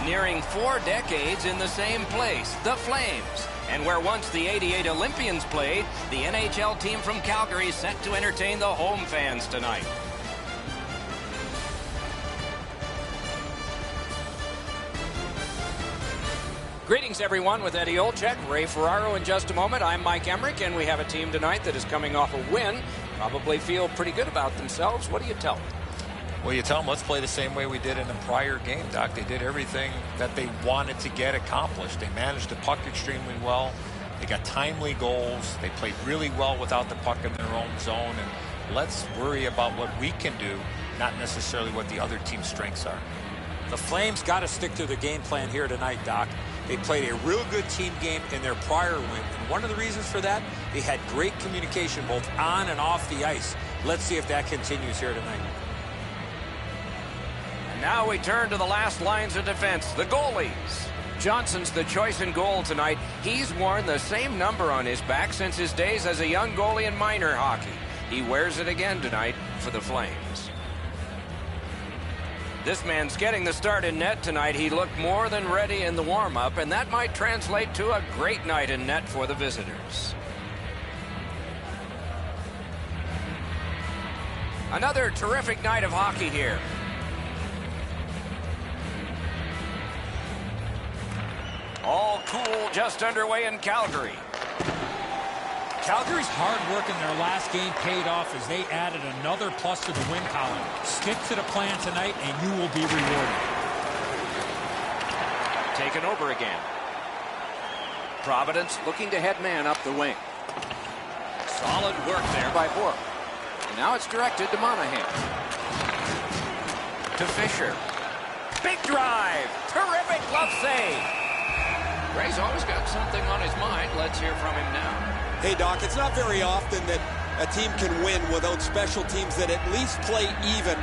nearing 4 decades in the same place, the Flames. And where once the '88 Olympians played, the NHL team from Calgary set to entertain the home fans tonight. Greetings, everyone, with Eddie Olczyk, Ray Ferraro in just a moment. I'm Mike Emrick, and we have a team tonight that is coming off a win. Probably feel pretty good about themselves. What do you tell them? Well, you tell them, let's play the same way we did in the prior game, Doc. They did everything that they wanted to get accomplished. They managed the puck extremely well. They got timely goals. They played really well without the puck in their own zone. And let's worry about what we can do, not necessarily what the other team's strengths are. The Flames got to stick to their game plan here tonight, Doc. They played a real good team game in their prior win. And one of the reasons for that, they had great communication both on and off the ice. Let's see if that continues here tonight. And now we turn to the last lines of defense, the goalies. Johnson's the choice in goal tonight. He's worn the same number on his back since his days as a young goalie in minor hockey. He wears it again tonight for the Flames. This man's getting the start in net tonight. He looked more than ready in the warm-up, and that might translate to a great night in net for the visitors. Another terrific night of hockey here. All cool just underway in Calgary. Calgary's hard work in their last game paid off as they added another plus to the win column. Stick to the plan tonight and you will be rewarded. Taken over again. Providence looking to head man up the wing. Solid work there by Bourque. Now it's directed to Monahan. To Fisher. Big drive. Terrific glove save. Ray's always got something on his mind. Let's hear from him now. Hey, Doc, it's not very often that a team can win without special teams that at least play even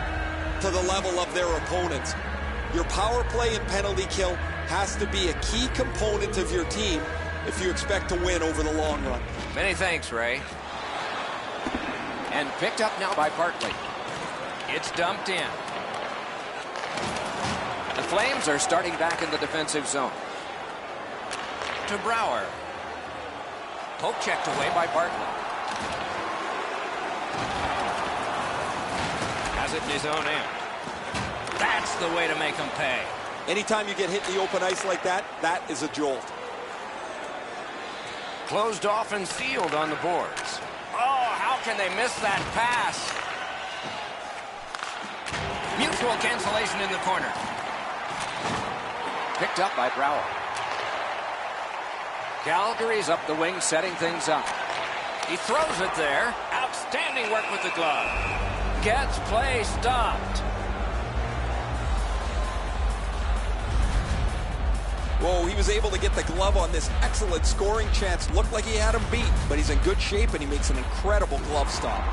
to the level of their opponents. Your power play and penalty kill has to be a key component of your team if you expect to win over the long run. Many thanks, Ray. And picked up now by Bartley. It's dumped in. The Flames are starting back in the defensive zone. To Brouwer. Poke checked away by Bartley. Has it in his own end. That's the way to make them pay. Anytime you get hit in the open ice like that, that is a jolt. Closed off and sealed on the boards. Oh, how can they miss that pass? Mutual cancellation in the corner. Picked up by Brouwer. Calgary's up the wing, setting things up. He throws it there. Outstanding work with the glove. Gets play stopped. Whoa, he was able to get the glove on this excellent scoring chance. Looked like he had him beat, but he's in good shape and he makes an incredible glove stop.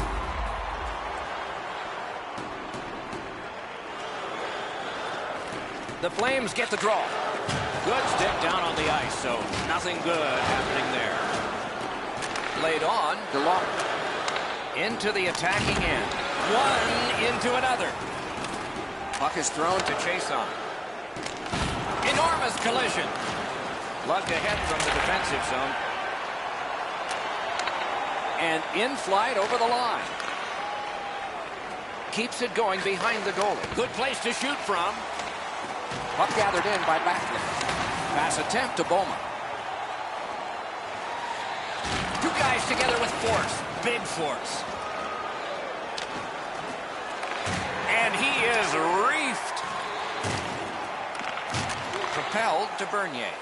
The Flames get the draw. Good stick down on the ice, so nothing good happening there. Laid on, DeLong. Into the attacking end. One into another. Puck is thrown to Chiasson. Enormous collision. Lugged ahead from the defensive zone. And in flight over the line. Keeps it going behind the goalie. Good place to shoot from. Puck gathered in by Backlund. Pass attempt to Bowman. Two guys together with force. Big force. And he is reefed. Propelled to Bernier.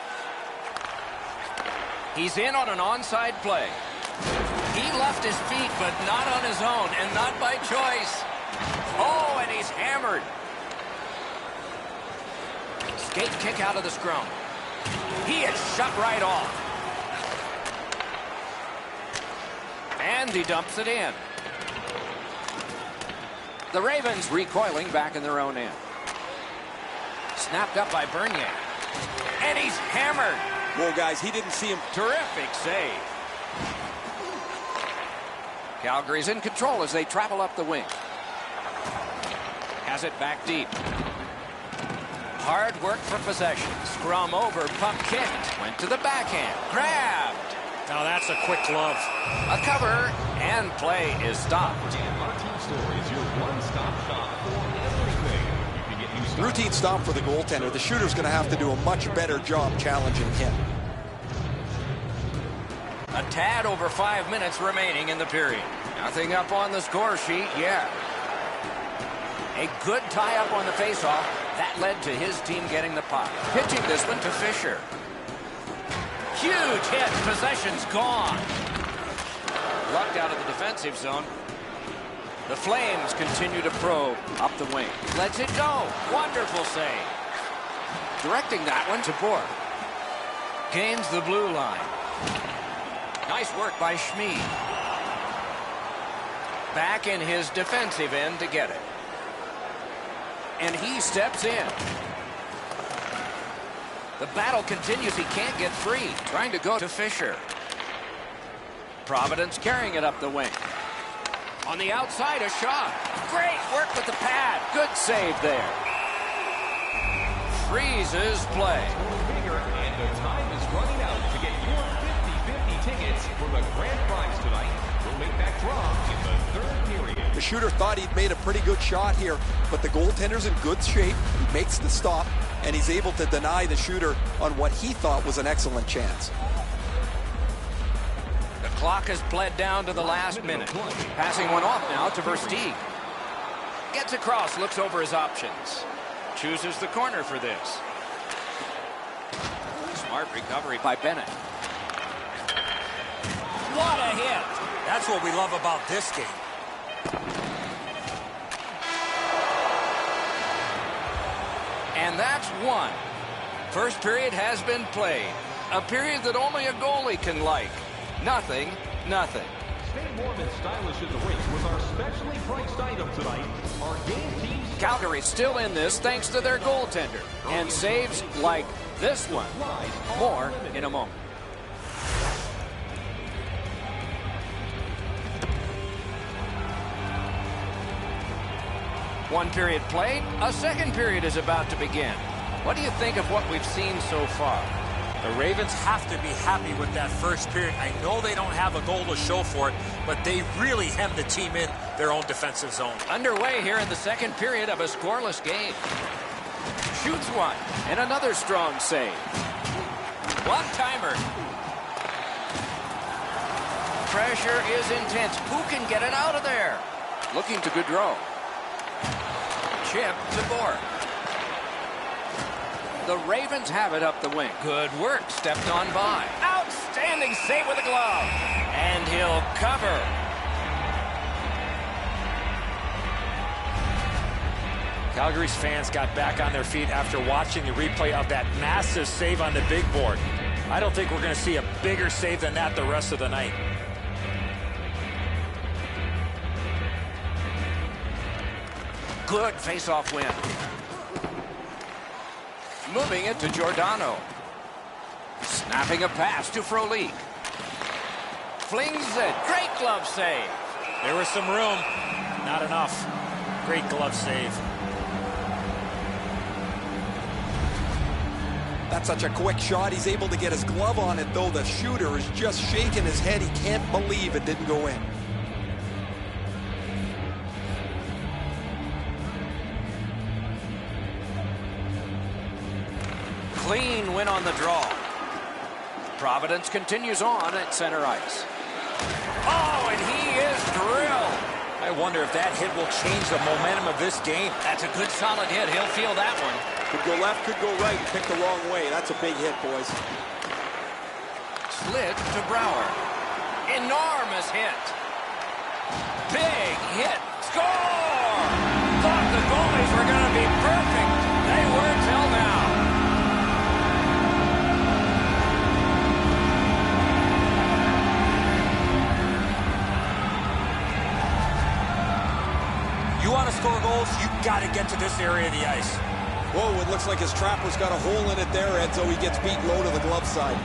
He's in on an onside play. He left his feet, but not on his own, and not by choice. Oh, and he's hammered. Skate kick out of the scrum. He is shut right off. And he dumps it in. The Ravens recoiling back in their own end. Snapped up by Bernier. And he's hammered. Whoa, guys, he didn't see him. Terrific save. Calgary's in control as they travel up the wing. Has it back deep. Hard work for possession. Scrum over, puck kicked. Went to the backhand. Grabbed. Now that's a quick glove. A cover, and play is stopped. And our team store is your one-stop shop for everything. You can get new stuff. Routine stop for the goaltender. The shooter's going to have to do a much better job challenging him. A tad over 5 minutes remaining in the period. Nothing up on the score sheet yet. A good tie-up on the faceoff. That led to his team getting the puck. Pitching this one to Fisher. Huge hit. Possession's gone. Lucked out of the defensive zone. The Flames continue to probe up the wing. Lets it go. Wonderful save. Directing that one to Bourque. Gains the blue line. Nice work by Schmid. Back in his defensive end to get it. And he steps in. The battle continues. He can't get free. Trying to go to Fisher. Providence carrying it up the wing. On the outside, a shot. Great work with the pad. Good save there. Freezes play. Bigger, and the time is running out to get your 50-50 tickets for the grand prize tonight. We'll make that draw in the third period. The shooter thought he'd made a pretty good shot here, but the goaltender's in good shape. He makes the stop, and he's able to deny the shooter on what he thought was an excellent chance. The clock has bled down to the last minute. Passing one off now to Versteeg. Gets across, looks over his options. Chooses the corner for this. Smart recovery by Bennett. What a hit! That's what we love about this game. And that's one. First period has been played. A period that only a goalie can like. Nothing, nothing. Stay warm and stylish in the rink with our specially priced item tonight. Our game teams. Calgary's still in this thanks to their goaltender. And saves like this one. More in a moment. One period played. A second period is about to begin. What do you think of what we've seen so far? The Ravens have to be happy with that first period. I know they don't have a goal to show for it, but they really hemmed the team in their own defensive zone. Underway here in the second period of a scoreless game. Shoots one, and another strong save. One-timer. Pressure is intense. Who can get it out of there? Looking to Gaudreau. Chip to Bourque. The Ravens have it up the wing. Good work. Stepped on by. Outstanding save with a glove. And he'll cover. Calgary's fans got back on their feet after watching the replay of that massive save on the big board. I don't think we're going to see a bigger save than that the rest of the night. Good face-off win. Moving it to Giordano. Snapping a pass to Frolik. Flings it. Great glove save. There was some room. Not enough. Great glove save. That's such a quick shot. He's able to get his glove on it, though. The shooter is just shaking his head. He can't believe it didn't go in. Clean win on the draw. Providence continues on at center ice. Oh, and he is drilled. I wonder if that hit will change the momentum of this game. That's a good solid hit. He'll feel that one. Could go left, could go right. Pick the wrong way. That's a big hit, boys. Slid to Brouwer. Enormous hit. Big hit. Score! Thought the goalies were going to be perfect. They were till now. You want to score goals, you got to get to this area of the ice. Whoa, it looks like his trapper's got a hole in it there, Ed, so he gets beat low to the glove side.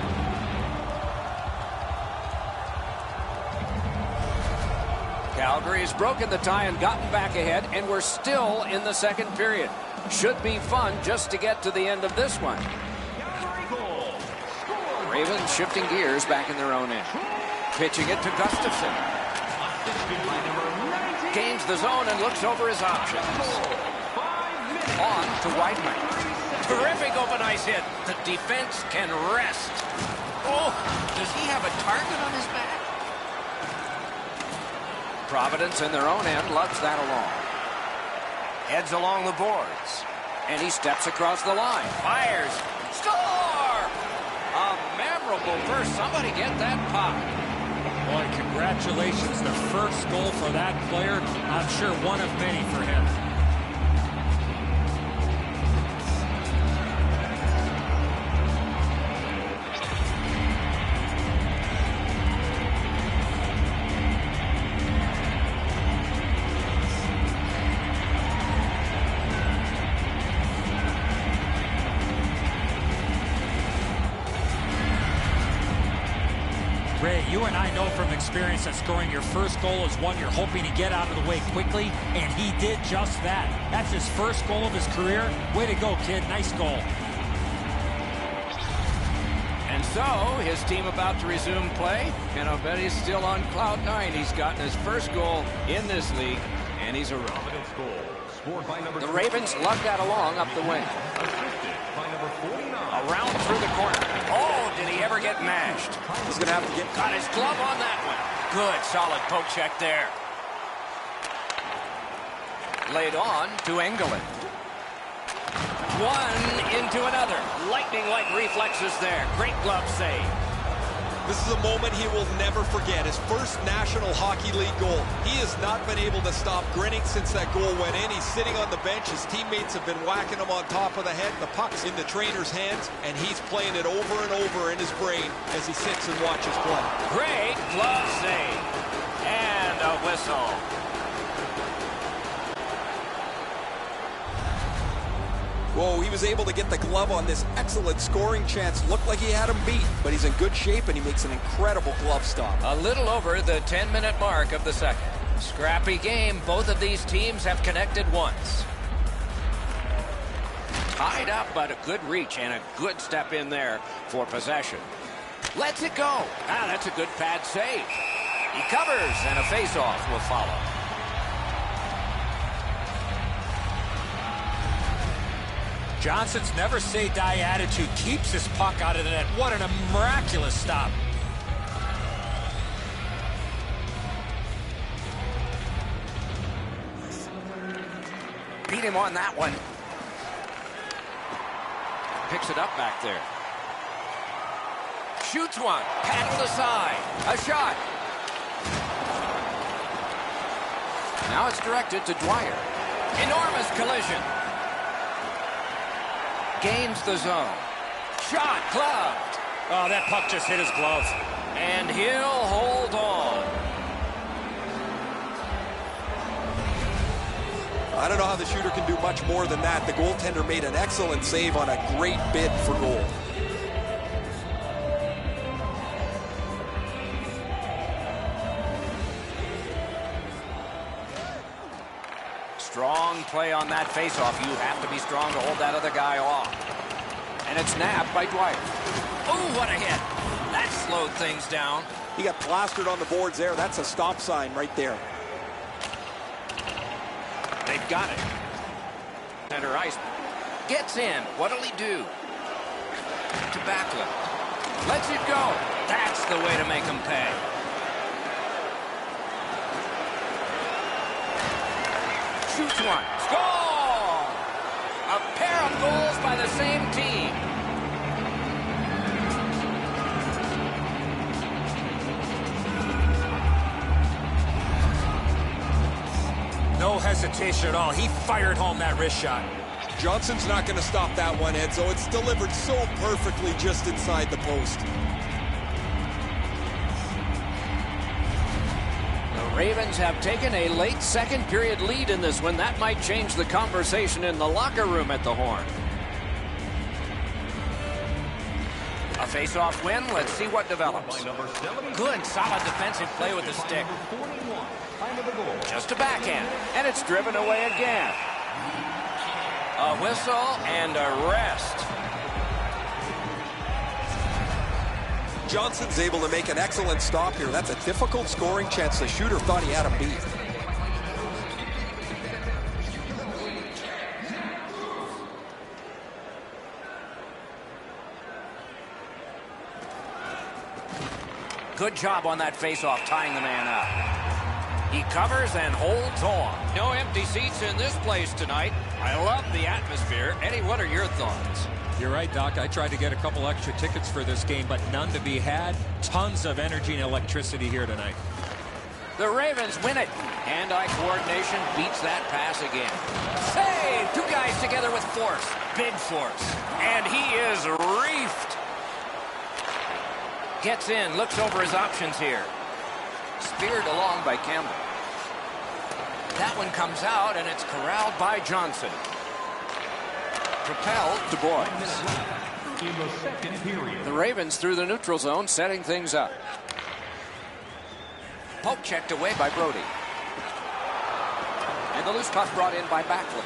Calgary's broken the tie and gotten back ahead, and we're still in the second period. Should be fun just to get to the end of this one. Ravens shifting gears back in their own end. Pitching it to Gustafson. Gains the zone and looks over his options. On to Weidman. Terrific open ice hit. The defense can rest. Oh, does he have a target on his back? Providence in their own end loves that along. Heads along the boards. And he steps across the line. Fires. Score! A memorable burst. Somebody get that puck. Boy, congratulations. The first goal for that player. I'm sure one of many for him. Ray, you and I know from experience that scoring your first goal is one you're hoping to get out of the way quickly, and he did just that. That's his first goal of his career. Way to go, kid. Nice goal. And so, his team about to resume play, and I'll bet he's still on cloud 9. He's gotten his first goal in this league, and he's a rookie. The Ravens lug that along up the wing. Around through the corner. Oh, did he ever get mashed? He's going to have to get... Got his glove on that one. Good, solid poke check there. Laid on to Engelland. One into another. Lightning-like reflexes there. Great glove save. This is a moment he will never forget. His first National Hockey League goal. He has not been able to stop grinning since that goal went in. He's sitting on the bench. His teammates have been whacking him on top of the head. The puck's in the trainer's hands, and he's playing it over and over in his brain as he sits and watches play. Great glove save. And a whistle. Whoa, he was able to get the glove on this excellent scoring chance. Looked like he had him beat, but he's in good shape, and he makes an incredible glove stop. A little over the 10-minute mark of the second. Scrappy game. Both of these teams have connected once. Tied up, but a good reach and a good step in there for possession. Lets it go. Ah, that's a good pad save. He covers, and a face-off will follow. Johnson's never say die attitude keeps his puck out of the net. What a miraculous stop. Beat him on that one. Picks it up back there. Shoots one. Paddled aside. A shot. Now it's directed to Dwyer. Enormous collision. Gains the zone. Shot gloved. Oh, that puck just hit his glove. And he'll hold on. I don't know how the shooter can do much more than that. The goaltender made an excellent save on a great bid for goal. Strong play on that faceoff. You have to be strong to hold that other guy off. And it's nabbed by Dwyer. Oh, what a hit. That slowed things down. He got plastered on the boards there. That's a stop sign right there. They've got it. Center ice. Gets in. What'll he do? To Backlund. Lets it go. That's the way to make him pay. Shoots one. Score! A pair of goals by the same team. No hesitation at all. He fired home that wrist shot. Johnson's not going to stop that one, Edzo. It's delivered so perfectly just inside the post. The Ravens have taken a late second period lead in this one. That might change the conversation in the locker room at the Horn. A face-off win. Let's see what develops. Good, solid defensive play with the stick. Just a backhand, and it's driven away again. A whistle and a rest. Johnson's able to make an excellent stop here. That's a difficult scoring chance. The shooter thought he had him beat. Good job on that face-off, tying the man up. He covers and holds on. No empty seats in this place tonight. I love the atmosphere. Eddie, what are your thoughts? You're right, Doc. I tried to get a couple extra tickets for this game, but none to be had. Tons of energy and electricity here tonight. The Ravens win it. Hand-eye coordination beats that pass again. Save! Two guys together with force. Big force. And he is reefed. Gets in, looks over his options here. Speared along by Campbell. That one comes out, and it's corralled by Johnson. Propelled to Boyes. In the second period. The Ravens through the neutral zone, setting things up. Poke checked away by Brody. And the loose puck brought in by Backlund.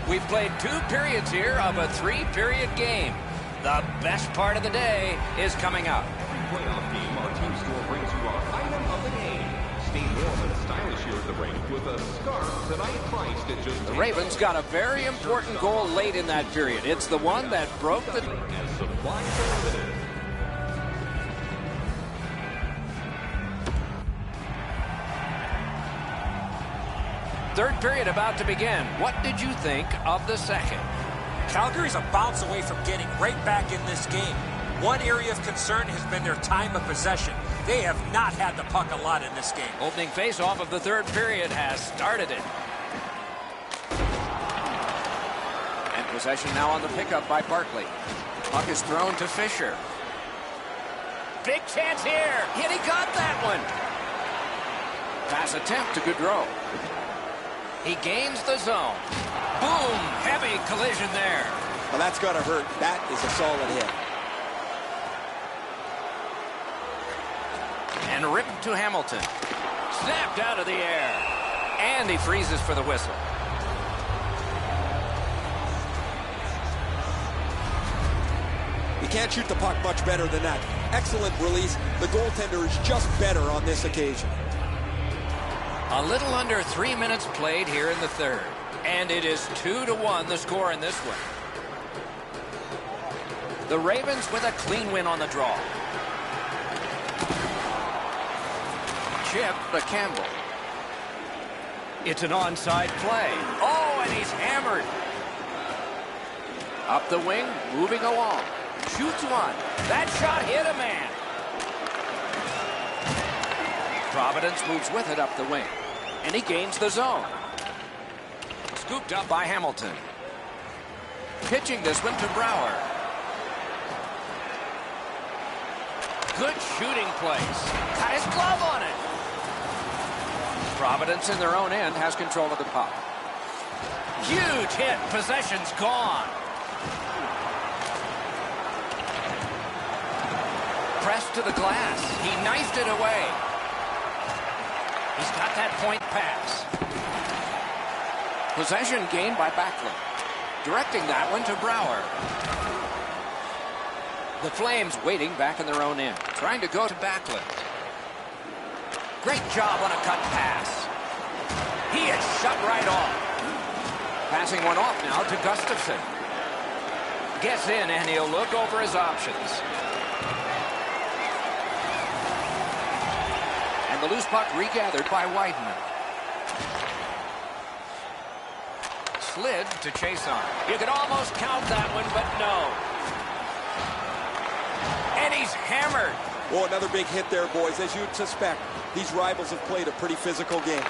We've played 2 periods here of a 3-period game. The best part of the day is coming up. Every playoff game, our team store brings you our item of the game. Stay warm and stylish here at the rink with a scarf tonight priced at just The Ravens got a very important goal late in that period. It's the one that broke the... as supplies are limited. Third period about to begin. What did you think of the second? Calgary's a bounce away from getting right back in this game. One area of concern has been their time of possession. They have not had the puck a lot in this game. Opening face-off of the third period has started it. And possession now on the pickup by Barkley. Puck is thrown to Fisher. Big chance here. And he got that one. Pass attempt to Gaudreau. He gains the zone. Boom! Heavy collision there. Well, that's got to hurt. That is a solid hit. And ripped to Hamilton. Snapped out of the air. And he freezes for the whistle. You can't shoot the puck much better than that. Excellent release. The goaltender is just better on this occasion. A little under 3 minutes played here in the third. And it is 2-1 the score in this one. The Ravens with a clean win on the draw. Chip to Campbell. It's an onside play. Oh, and he's hammered. Up the wing, moving along. Shoots one. That shot hit a man. Providence moves with it up the wing. And he gains the zone. Scooped up by Hamilton. Pitching this one to Brouwer. Good shooting place. Got his glove on it. Providence in their own end has control of the puck. Huge hit. Possession's gone. Pressed to the glass. He knifed it away. He's got that point pass. Possession gained by Backlund. Directing that one to Brouwer. The Flames waiting back in their own end. Trying to go to Backlund. Great job on a cut pass. He is shut right off. Passing one off now to Gustafsson. Gets in and he'll look over his options. And the loose puck regathered by Wideman. Slid to Chason. You could almost count that one, but no. And he's hammered. Oh, another big hit there, boys. As you'd suspect, these rivals have played a pretty physical game.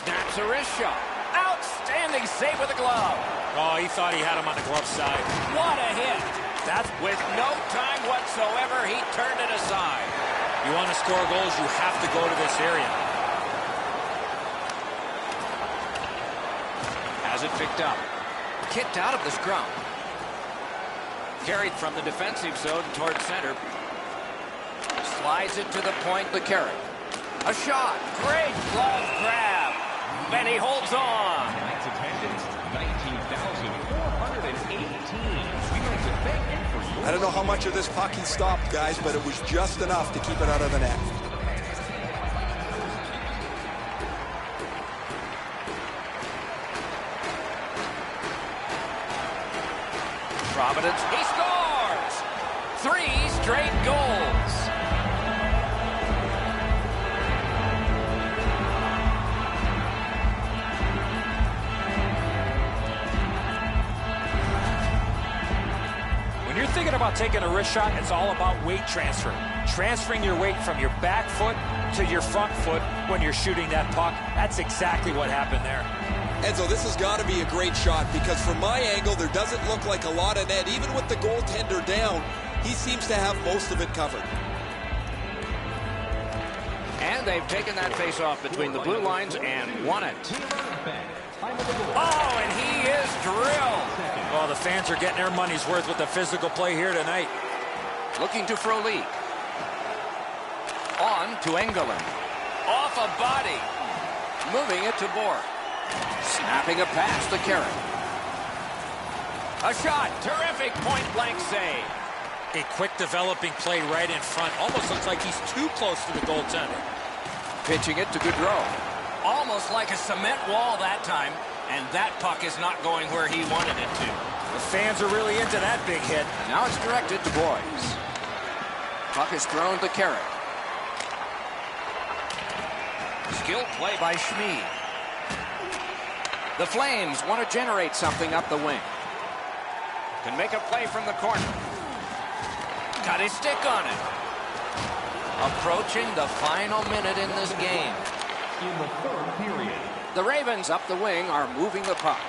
Snaps a wrist shot. Outstanding save with the glove. Oh, he thought he had him on the glove side. What a hit. That's with no time whatsoever. He turned it aside. You want to score goals, you have to go to this area. Has it picked up. Kicked out of the scrum. Carried from the defensive zone toward center. Slides it to the point, the carry. A shot. Great glove grab. And he holds on. Tonight's attendance, 19,418. We'd like to thank you for your... I don't know how much of this puck he stopped, guys, but it was just enough to keep it out of the net. Providence, he scores! 3 straight goals. When you're thinking about taking a wrist shot, it's all about weight transfer. Transferring your weight from your back foot to your front foot when you're shooting that puck. That's exactly what happened there. Enzo, this has got to be a great shot because from my angle, there doesn't look like a lot of net. Even with the goaltender down, he seems to have most of it covered. And they've taken that face-off between the blue lines and won it. Oh, and he is drilled. Well, the fans are getting their money's worth with the physical play here tonight. Looking to Frolik. On to Engelland. Off a body. Moving it to Bourque. Snapping a pass to Carrick. A shot. Terrific point-blank save. A quick developing play right in front. Almost looks like he's too close to the goaltender. Pitching it to Gaudreau. Almost like a cement wall that time. And that puck is not going where he wanted it to. The fans are really into that big hit. Now it's directed to Boyes. Puck is thrown to Carrick. Skilled play by Schmid. The Flames want to generate something up the wing. Can make a play from the corner. Got his stick on it. Approaching the final minute in this game. In the third period. The Ravens up the wing are moving the puck.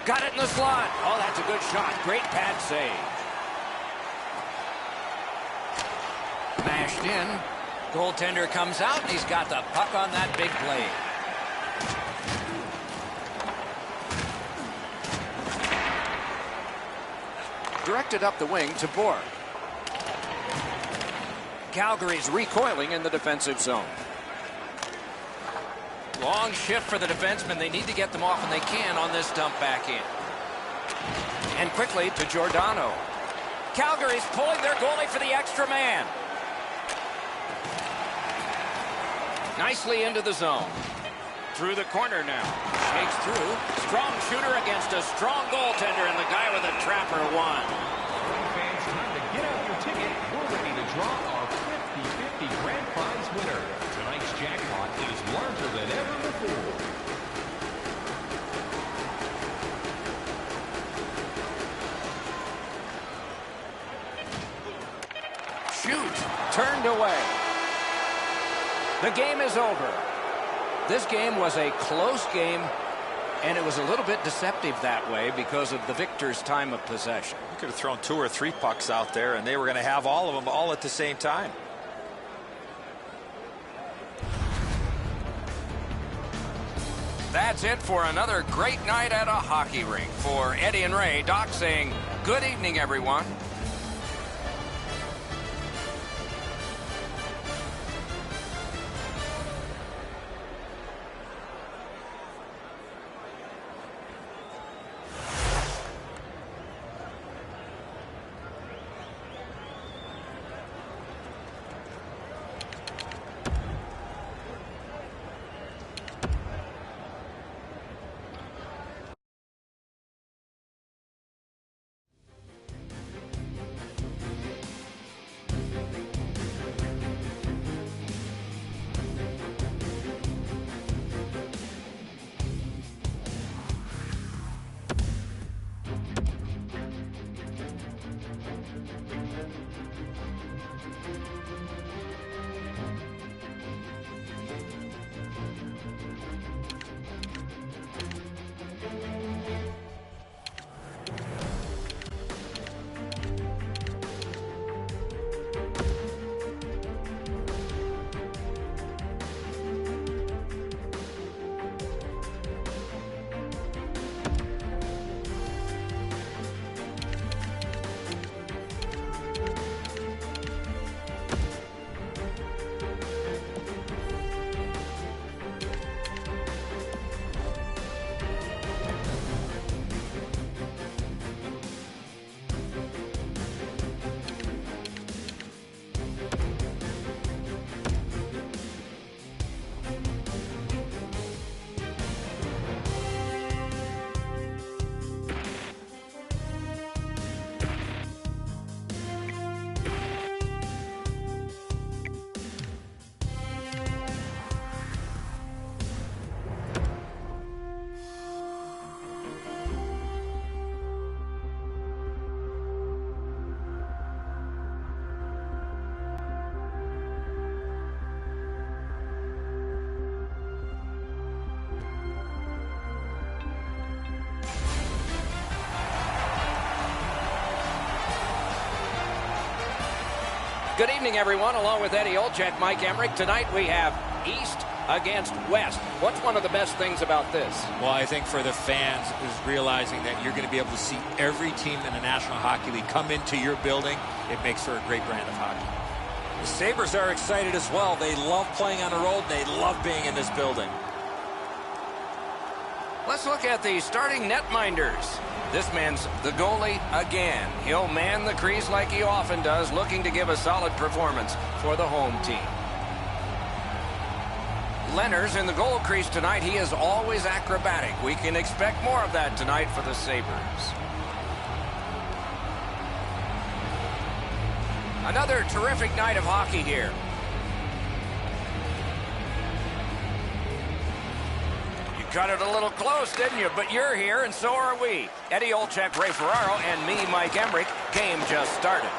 Got it in the slot. Oh, that's a good shot. Great pad save. Mashed in. Goaltender comes out, and he's got the puck on that big play. Directed up the wing to Bourque. Calgary's recoiling in the defensive zone. Long shift for the defensemen. They need to get them off, and they can on this dump back in. And quickly to Giordano. Calgary's pulling their goalie for the extra man. Nicely into the zone. Through the corner now. Shakes through. Strong shooter against a strong goaltender, and the guy with a trapper won. Fans, time to get out your ticket. We're ready to draw our 50-50 grand prize winner. Tonight's jackpot is larger than ever before. Shoot. Turned away. The game is over. This game was a close game, and it was a little bit deceptive that way because of the victor's time of possession. You could have thrown 2 or 3 pucks out there, and they were going to have all of them all at the same time. That's it for another great night at a hockey rink. For Eddie and Ray, Doc saying good evening, everyone. Good evening, everyone. Along with Eddie Olczyk, Mike Emrick. Tonight we have East against West. What's one of the best things about this? Well, I think for the fans is realizing that you're going to be able to see every team in the National Hockey League come into your building. It makes for a great brand of hockey. The Sabres are excited as well. They love playing on the road. They love being in this building. Let's look at the starting netminders. This man's the goalie again. He'll man the crease like he often does, looking to give a solid performance for the home team. Lehner's in the goal crease tonight. He is always acrobatic. We can expect more of that tonight for the Sabres. Another terrific night of hockey here. You cut it a little close, didn't you? But you're here, and so are we. Eddie Olczyk, Ray Ferraro, and me, Mike Emrick. Game just started.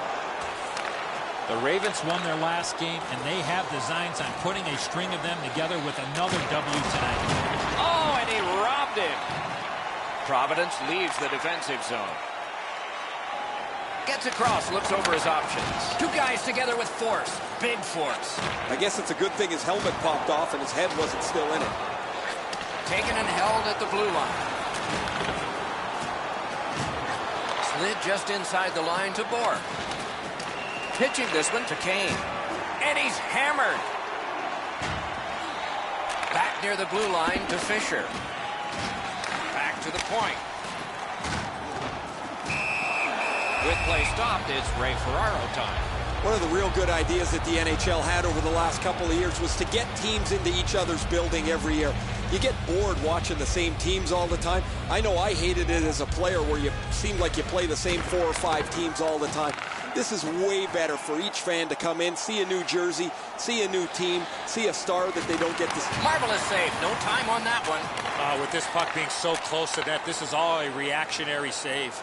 The Ravens won their last game, and they have designs on putting a string of them together with another W tonight. Oh, and he robbed him. Providence leaves the defensive zone. Gets across, looks over his options. Two guys together with force. Big force. I guess it's a good thing his helmet popped off and his head wasn't still in it. Taken and held at the blue line. Slid just inside the line to Bourque. Pitching this one to Kane. And he's hammered. Back near the blue line to Fisher. Back to the point. With play stopped, it's Ray Ferraro time. One of the real good ideas that the NHL had over the last couple of years was to get teams into each other's building every year. You get bored watching the same teams all the time. I know I hated it as a player where you seem like you play the same 4 or 5 teams all the time. This is way better for each fan to come in, see a new jersey, see a new team, see a star that they don't get to see. Marvelous save. No time on that one. With this puck being so close to net, this is all a reactionary save.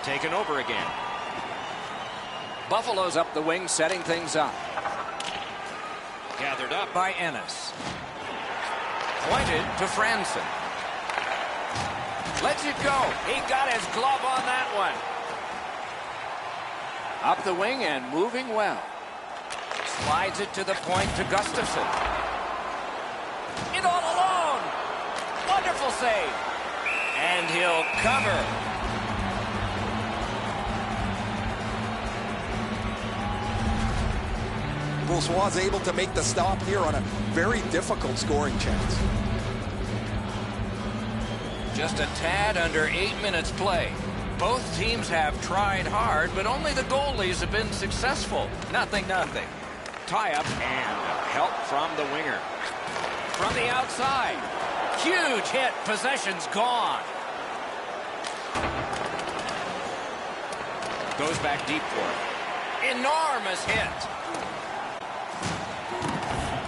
Taken over again. Buffalo's up the wing, setting things up. Gathered up by Ennis. Pointed to Franson. Lets it go. He got his glove on that one. Up the wing and moving well. Slides it to the point to Gustafsson. In all alone. Wonderful save. And he'll cover. Brossoit able to make the stop here on a very difficult scoring chance. Just a tad under 8 minutes play. Both teams have tried hard, but only the goalies have been successful. Nothing. Tie-up and help from the winger. From the outside. Huge hit. Possession's gone. Goes back deep for it. Enormous hit.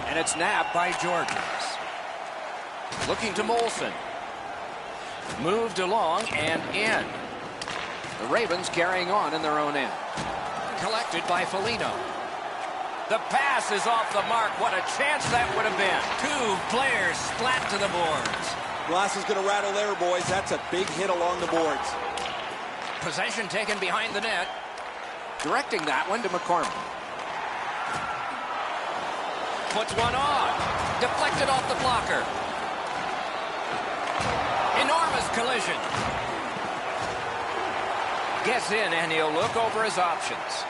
And it's nabbed by Jorgens. Looking to Molson. Moved along and in. The Ravens carrying on in their own end. Collected by Foligno. The pass is off the mark. What a chance that would have been. Two players splat to the boards. Glass is going to rattle there, boys. That's a big hit along the boards. Possession taken behind the net. Directing that one to McCormick. Puts one on. Deflected off the blocker. Enormous collision. Gets in, and he'll look over his options.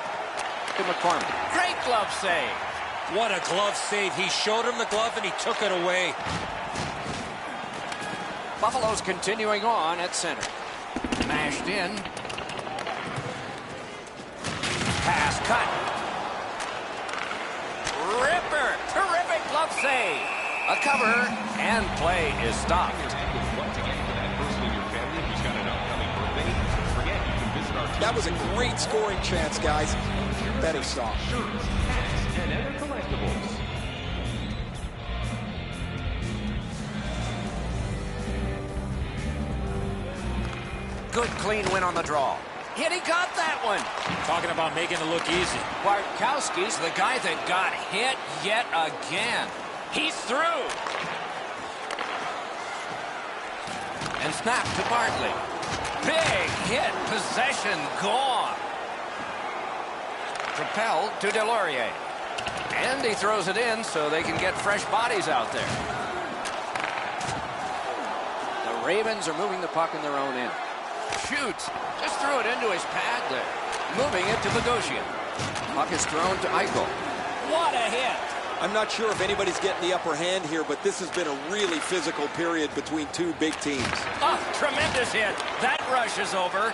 To McCormick. Great glove save. What a glove save. He showed him the glove, and he took it away. Buffalo's continuing on at center. Mashed in. Pass cut. Ripper. Terrific glove save. A cover, and play is stopped. That was a great scoring chance, guys. Better stop. And other collectibles. Good clean win on the draw. Hit, he got that one. Talking about making it look easy. Bartkowski's the guy that got hit yet again. He's through. And snapped to Bartley. Big hit. Possession gone. Propelled to Delorier. And he throws it in so they can get fresh bodies out there. The Ravens are moving the puck in their own end. Shoots. Just threw it into his pad there. Moving it to Bogosian. Puck is thrown to Eichel. What a hit. I'm not sure if anybody's getting the upper hand here, but this has been a really physical period between two big teams. Oh, tremendous hit. That rush is over.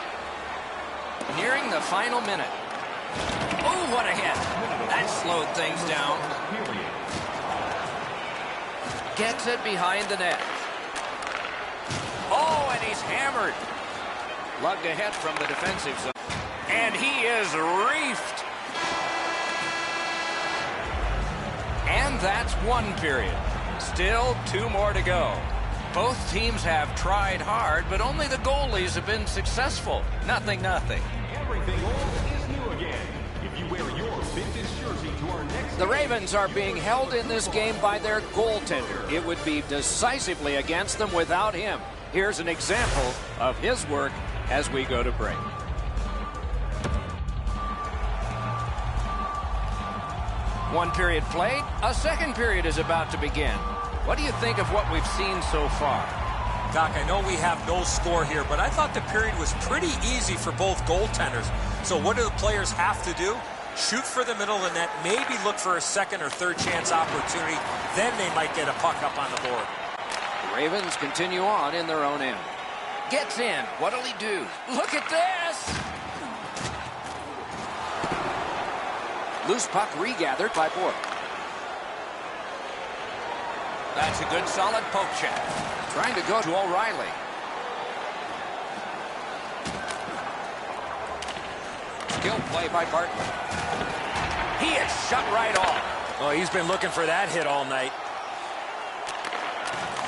Nearing the final minute. Oh, what a hit. That slowed things down. Gets it behind the net. Oh, and he's hammered. Lugged ahead from the defensive zone. And he is reefed. And that's one period. Still 2 more to go. Both teams have tried hard, but only the goalies have been successful. 0-0. Everything old is new again. If you wear your vintage jersey to our next... The Ravens are being held in this game by their goaltender. It would be decisively against them without him. Here's an example of his work as we go to break. One period played. A second period is about to begin. What do you think of what we've seen so far? Doc, I know we have no score here, but I thought the period was pretty easy for both goaltenders. So what do the players have to do? Shoot for the middle of the net, maybe look for a second or third chance opportunity. Then they might get a puck up on the board. The Ravens continue on in their own end. Gets in. What'll he do? Look at this! Loose puck regathered by Bork. That's a good solid poke check. Trying to go to O'Reilly. Skill play by Bartlett. He is shut right off. Oh, he's been looking for that hit all night.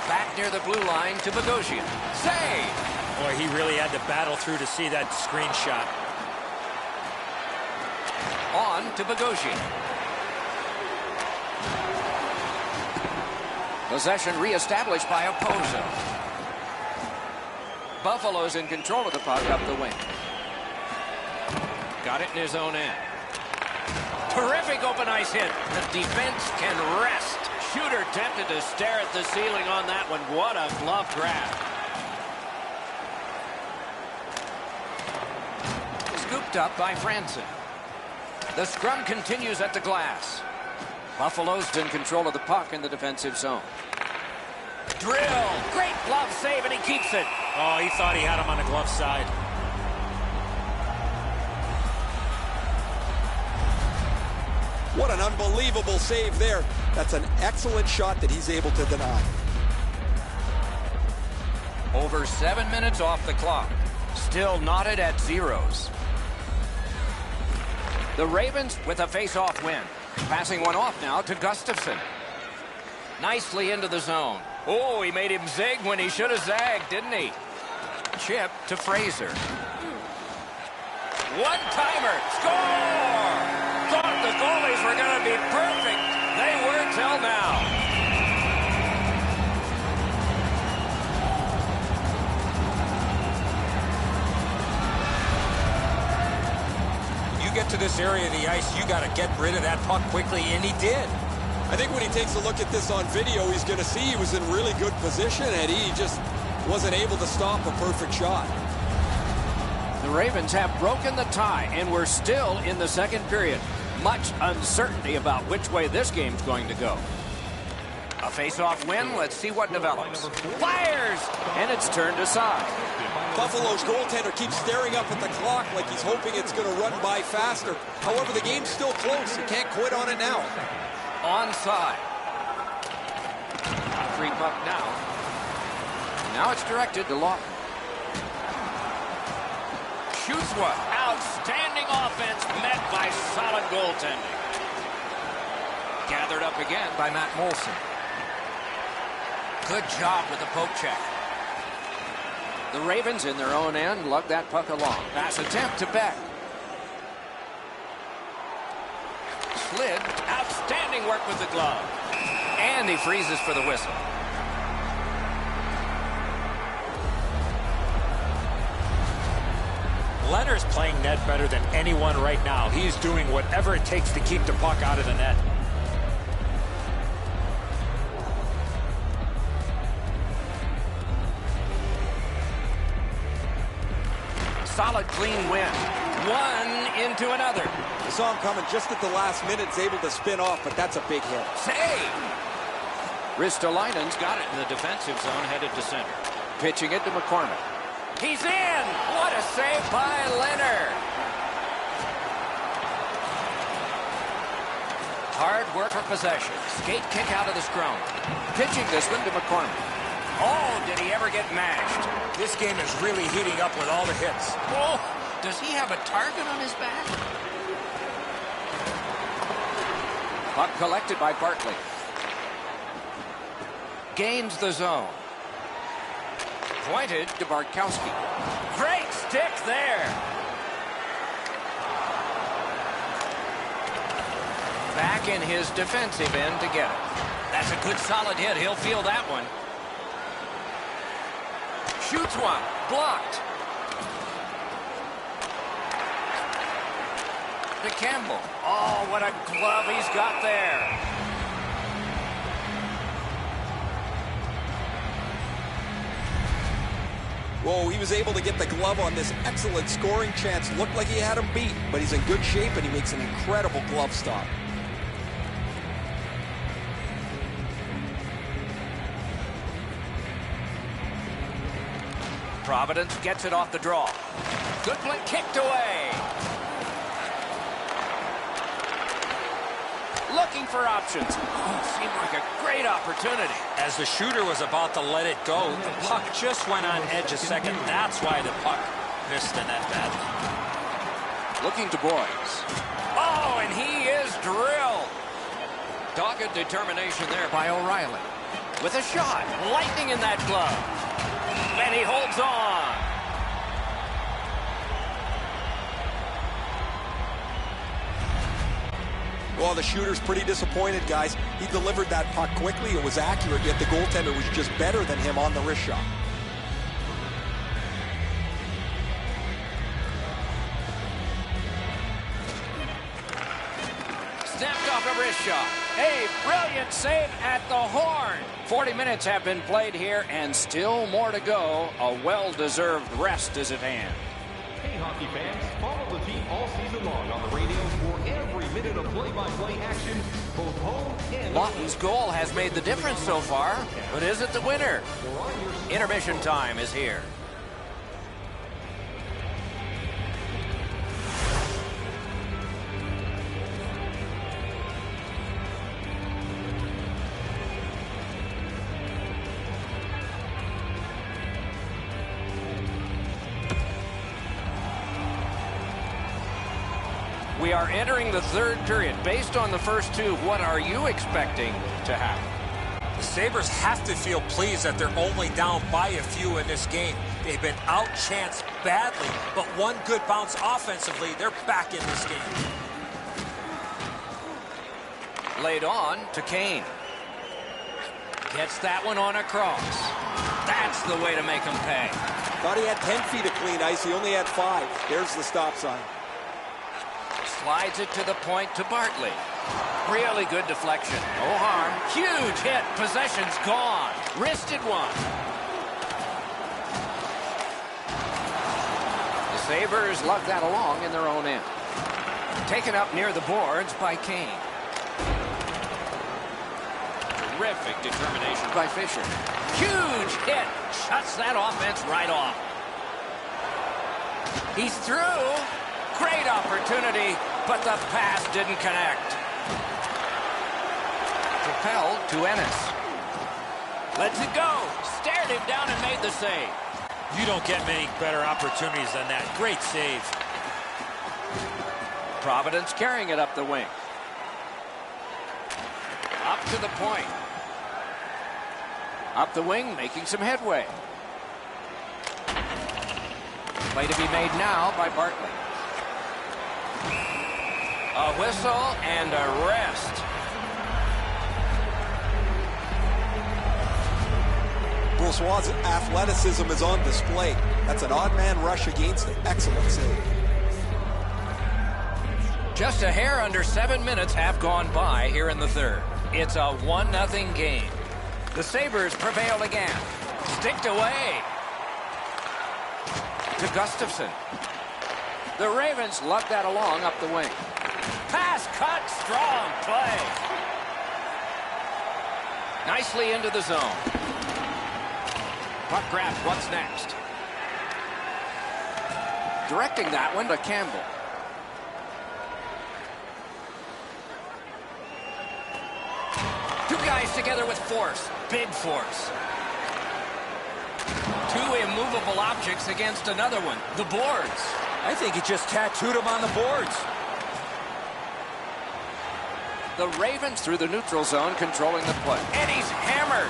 Back near the blue line to Bogosian. Save! Boy, he really had to battle through to see that screenshot. On to Bogosian. Possession reestablished by Okposo. Buffalo's in control of the puck up the wing. Got it in his own end. Terrific open ice hit. The defense can rest. Shooter tempted to stare at the ceiling on that one. What a glove grab. Scooped up by Franson. The scrum continues at the glass. Buffalo's in control of the puck in the defensive zone. Drill. Great glove save, and he keeps it. Oh, he thought he had him on the glove side. What an unbelievable save there. That's an excellent shot that he's able to deny. Over 7 minutes off the clock. Still knotted at zeros. The Ravens with a face-off win. Passing one off now to Gustafsson. Nicely into the zone. Oh, he made him zig when he should have zagged, didn't he? Chip to Fraser. One-timer. Score! Thought the goalies were going to be perfect. They were till now. You get to this area of the ice, you got to get rid of that puck quickly, and he did. I think when he takes a look at this on video, he's going to see he was in really good position, and he just wasn't able to stop a perfect shot. The Ravens have broken the tie, and we're still in the second period. Much uncertainty about which way this game's going to go. A face-off win. Let's see what develops. Fires! And it's turned aside. Buffalo's goaltender keeps staring up at the clock like he's hoping it's going to run by faster. However, the game's still close. He can't quit on it now. Onside. Free puck now. Now it's directed to Lawton. Shoots one. Outstanding offense met by solid goaltending. Gathered up again by Matt Molson. Good job with the poke check. The Ravens in their own end lug that puck along. Pass attempt to Beck. Slid. Outstanding work with the glove. And he freezes for the whistle. Leonard's playing net better than anyone right now. He's doing whatever it takes to keep the puck out of the net. Solid, clean win. One into another. I saw him coming just at the last minute. He's able to spin off, but that's a big hit. Save! Ristolainen's got it in the defensive zone, headed to center. Pitching it to McCormick. He's in! What a save by Leonard! Hard work for possession. Skate kick out of the scrum. Pitching this one to McCormick. Oh, did he ever get mashed? This game is really heating up with all the hits. Oh, does he have a target on his back? Puck collected by Bartley. Gains the zone. Pointed to Bartkowski. Great stick there. Back in his defensive end to get it. That's a good solid hit. He'll feel that one. Shoots one. Blocked. To Campbell. Oh, what a glove he's got there. Whoa, he was able to get the glove on this excellent scoring chance. Looked like he had him beat, but he's in good shape and he makes an incredible glove stop. Providence gets it off the draw. Good play, kicked away. Looking for options. Oh, seemed like a great opportunity. As the shooter was about to let it go, the puck just went on edge a second. That's why the puck missed the net badly. Looking to Boyes. Oh, and he is drilled. Dogged determination there by O'Reilly. With a shot. Lightning in that glove. And he holds on. Well, the shooter's pretty disappointed, guys. He delivered that puck quickly. It was accurate, yet the goaltender was just better than him on the wrist shot. Snapped off a wrist shot. A brilliant save at the horn. 40 minutes have been played here, and still more to go. A well-deserved rest is at hand. Hey, hockey fans, follow the team all season long on the radio for every minute of play-by-play action, both home and... Lawton's goal has made the difference so far, but is it the winner? Intermission time is here. We are entering the third period. Based on the first two, what are you expecting to happen? The Sabres have to feel pleased that they're only down by a few in this game. They've been outchanced badly, but one good bounce offensively, they're back in this game. Laid on to Kane. Gets that one on across. That's the way to make him pay. Thought he had 10 feet of clean ice. He only had 5. There's the stop sign. Slides it to the point to Bartley. Really good deflection. No harm. Huge hit. Possession's gone. Wristed one. The Sabres lug that along in their own end. Taken up near the boards by Kane. Terrific determination by Fisher. Huge hit. Shuts that offense right off. He's through. Great opportunity, but the pass didn't connect. Propelled to Ennis. Lets it go. Stared him down and made the save. You don't get many better opportunities than that. Great save. Providence carrying it up the wing. Up to the point. Up the wing, making some headway. Play to be made now by Bartley. A whistle and a rest. Brossois' athleticism is on display. That's an odd man rush against it. Excellent save. Just a hair under 7 minutes have gone by here in the third. It's a 1-0 game. The Sabres prevail again. Sticked away to Gustafsson. The Ravens lug that along up the wing. Pass cut, strong play. Nicely into the zone. Puck grab, what's next? Directing that one to Campbell. Two guys together with force. Big force. Two immovable objects against another one. The boards. I think he just tattooed him on the boards. The Ravens through the neutral zone controlling the play. And he's hammered.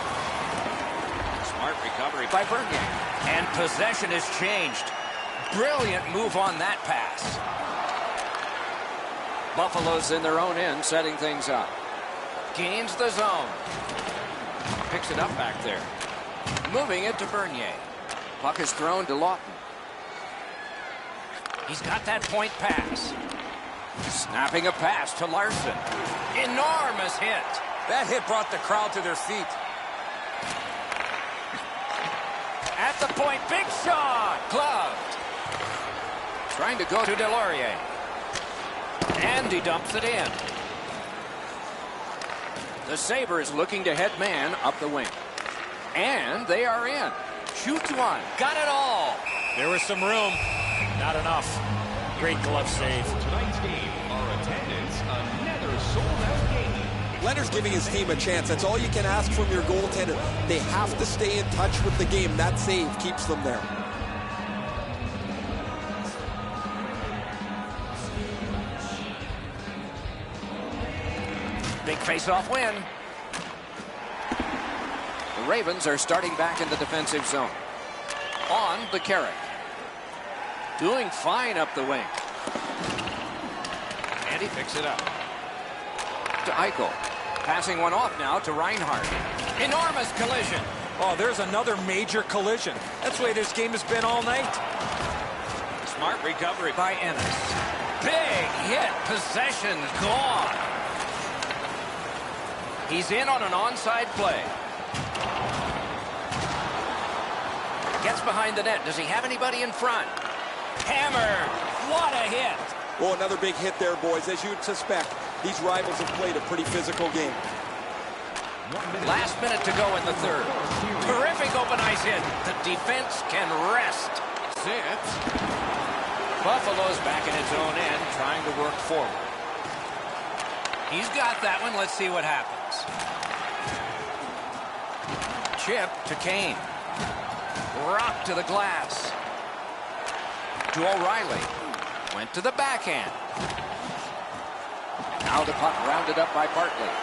Smart recovery by Bernier. And possession has changed. Brilliant move on that pass. Buffalo's in their own end, setting things up. Gains the zone. Picks it up back there. Moving it to Bernier. Puck is thrown to Lawton. He's got that point pass. Snapping a pass to Larson. Enormous hit. That hit brought the crowd to their feet. At the point, big shot. Gloved. Trying to go to Delorier. And he dumps it in. The Sabres looking to head man up the wing. And they are in. Shoots one. Got it all. There was some room. Not enough. Great glove save. For tonight's game, our attendance, another sold-out game. Leonard's giving his team a chance. That's all you can ask from your goaltender. They have to stay in touch with the game. That save keeps them there. Big face-off win. The Ravens are starting back in the defensive zone. On the Carrick. Doing fine up the wing. And he picks it up. To Eichel. Passing one off now to Reinhart. Enormous collision. Oh, there's another major collision. That's the way this game has been all night. Smart recovery by Ennis. Big hit. Possession gone. He's in on an onside play. Gets behind the net. Does he have anybody in front? Hammered. What a hit. Oh, another big hit there, boys. As you'd suspect, these rivals have played a pretty physical game. Last minute to go in the third. Terrific open ice hit. The defense can rest. Zips. Buffalo's back in its own end, trying to work forward. He's got that one. Let's see what happens. Chip to Kane. Rock to the glass. To O'Reilly. Went to the backhand. Now the puck rounded up by Bartley.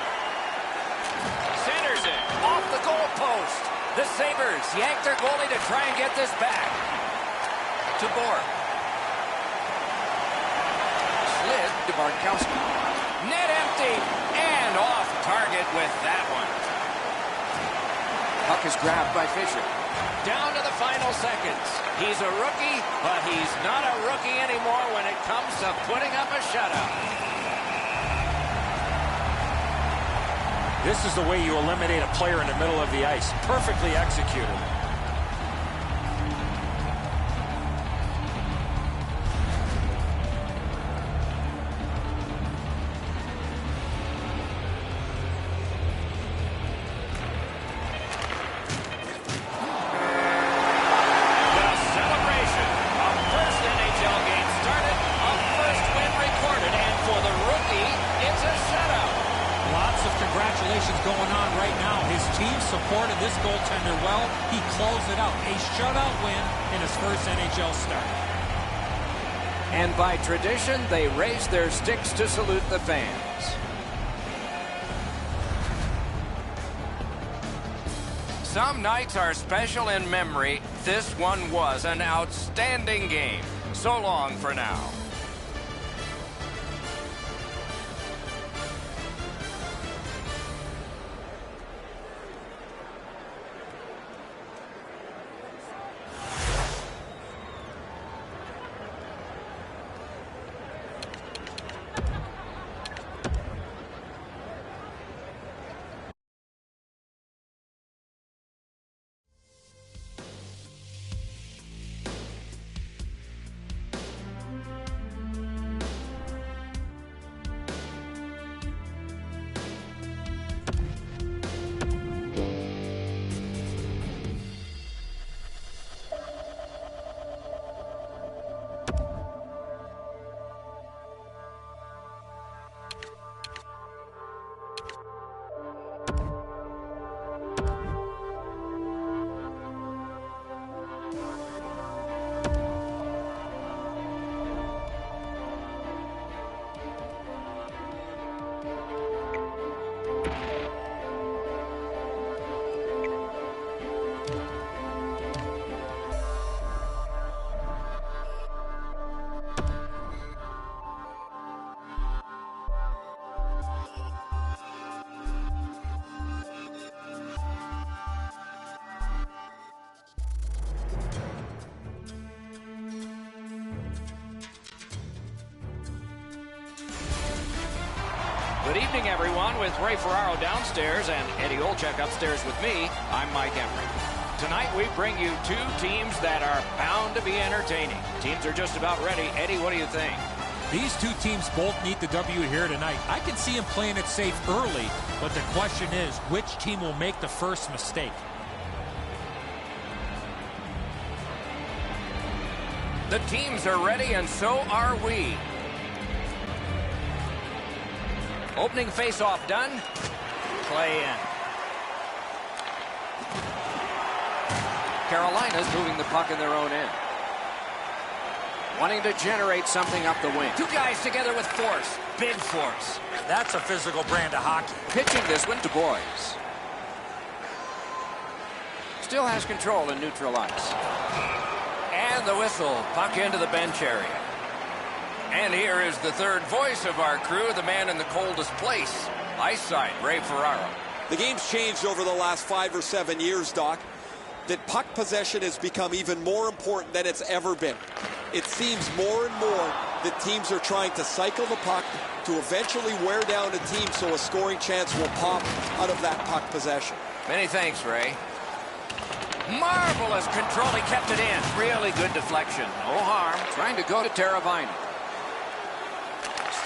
Centers it. Off the goal post. The Sabres yank their goalie to try and get this back. To Borg. Slid to Bartkowski. Net empty. And off target with that one. Puck is grabbed by Fisher. Down to the final seconds. He's a rookie, but he's not a rookie anymore when it comes to putting up a shutout. This is the way you eliminate a player in the middle of the ice. Perfectly executed. Going on right now. His team supported this goaltender well. He closed it out. A shutout win in his first NHL start. And by tradition, they raise their sticks to salute the fans. Some nights are special in memory. This one was an outstanding game. So long for now. Good evening, everyone. With Ray Ferraro downstairs and Eddie Olczyk upstairs with me, I'm Mike Emrick. Tonight, we bring you two teams that are bound to be entertaining. Teams are just about ready. Eddie, what do you think? These two teams both need the W here tonight. I can see them playing it safe early, but the question is, which team will make the first mistake? The teams are ready, and so are we. Opening face-off done. Play in. Carolina's moving the puck in their own end. Wanting to generate something up the wing. Two guys together with force. Big force. That's a physical brand of hockey. Pitching this one to Boys. Still has control in neutral ice. And the whistle. Puck into the bench area. And here is the third voice of our crew, the man in the coldest place. Ice side, Ray Ferraro. The game's changed over the last 5 or 7 years, Doc. That puck possession has become even more important than it's ever been. It seems more and more that teams are trying to cycle the puck to eventually wear down a team so a scoring chance will pop out of that puck possession. Many thanks, Ray. Marvelous control. He kept it in. Really good deflection. No harm. Trying to go to Teravainen.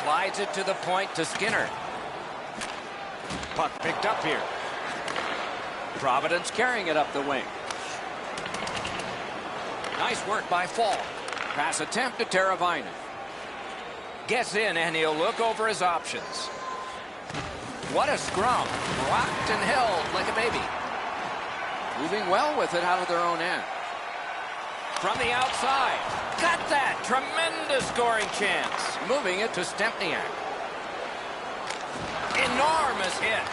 Slides it to the point to Skinner. Puck picked up here. Providence carrying it up the wing. Nice work by Fall. Pass attempt to Teravainen. Gets in, and he'll look over his options. What a scrum. Rocked and held like a baby. Moving well with it out of their own end. From the outside. Got that. Tremendous scoring chance. Moving it to Stempniak. Enormous hit.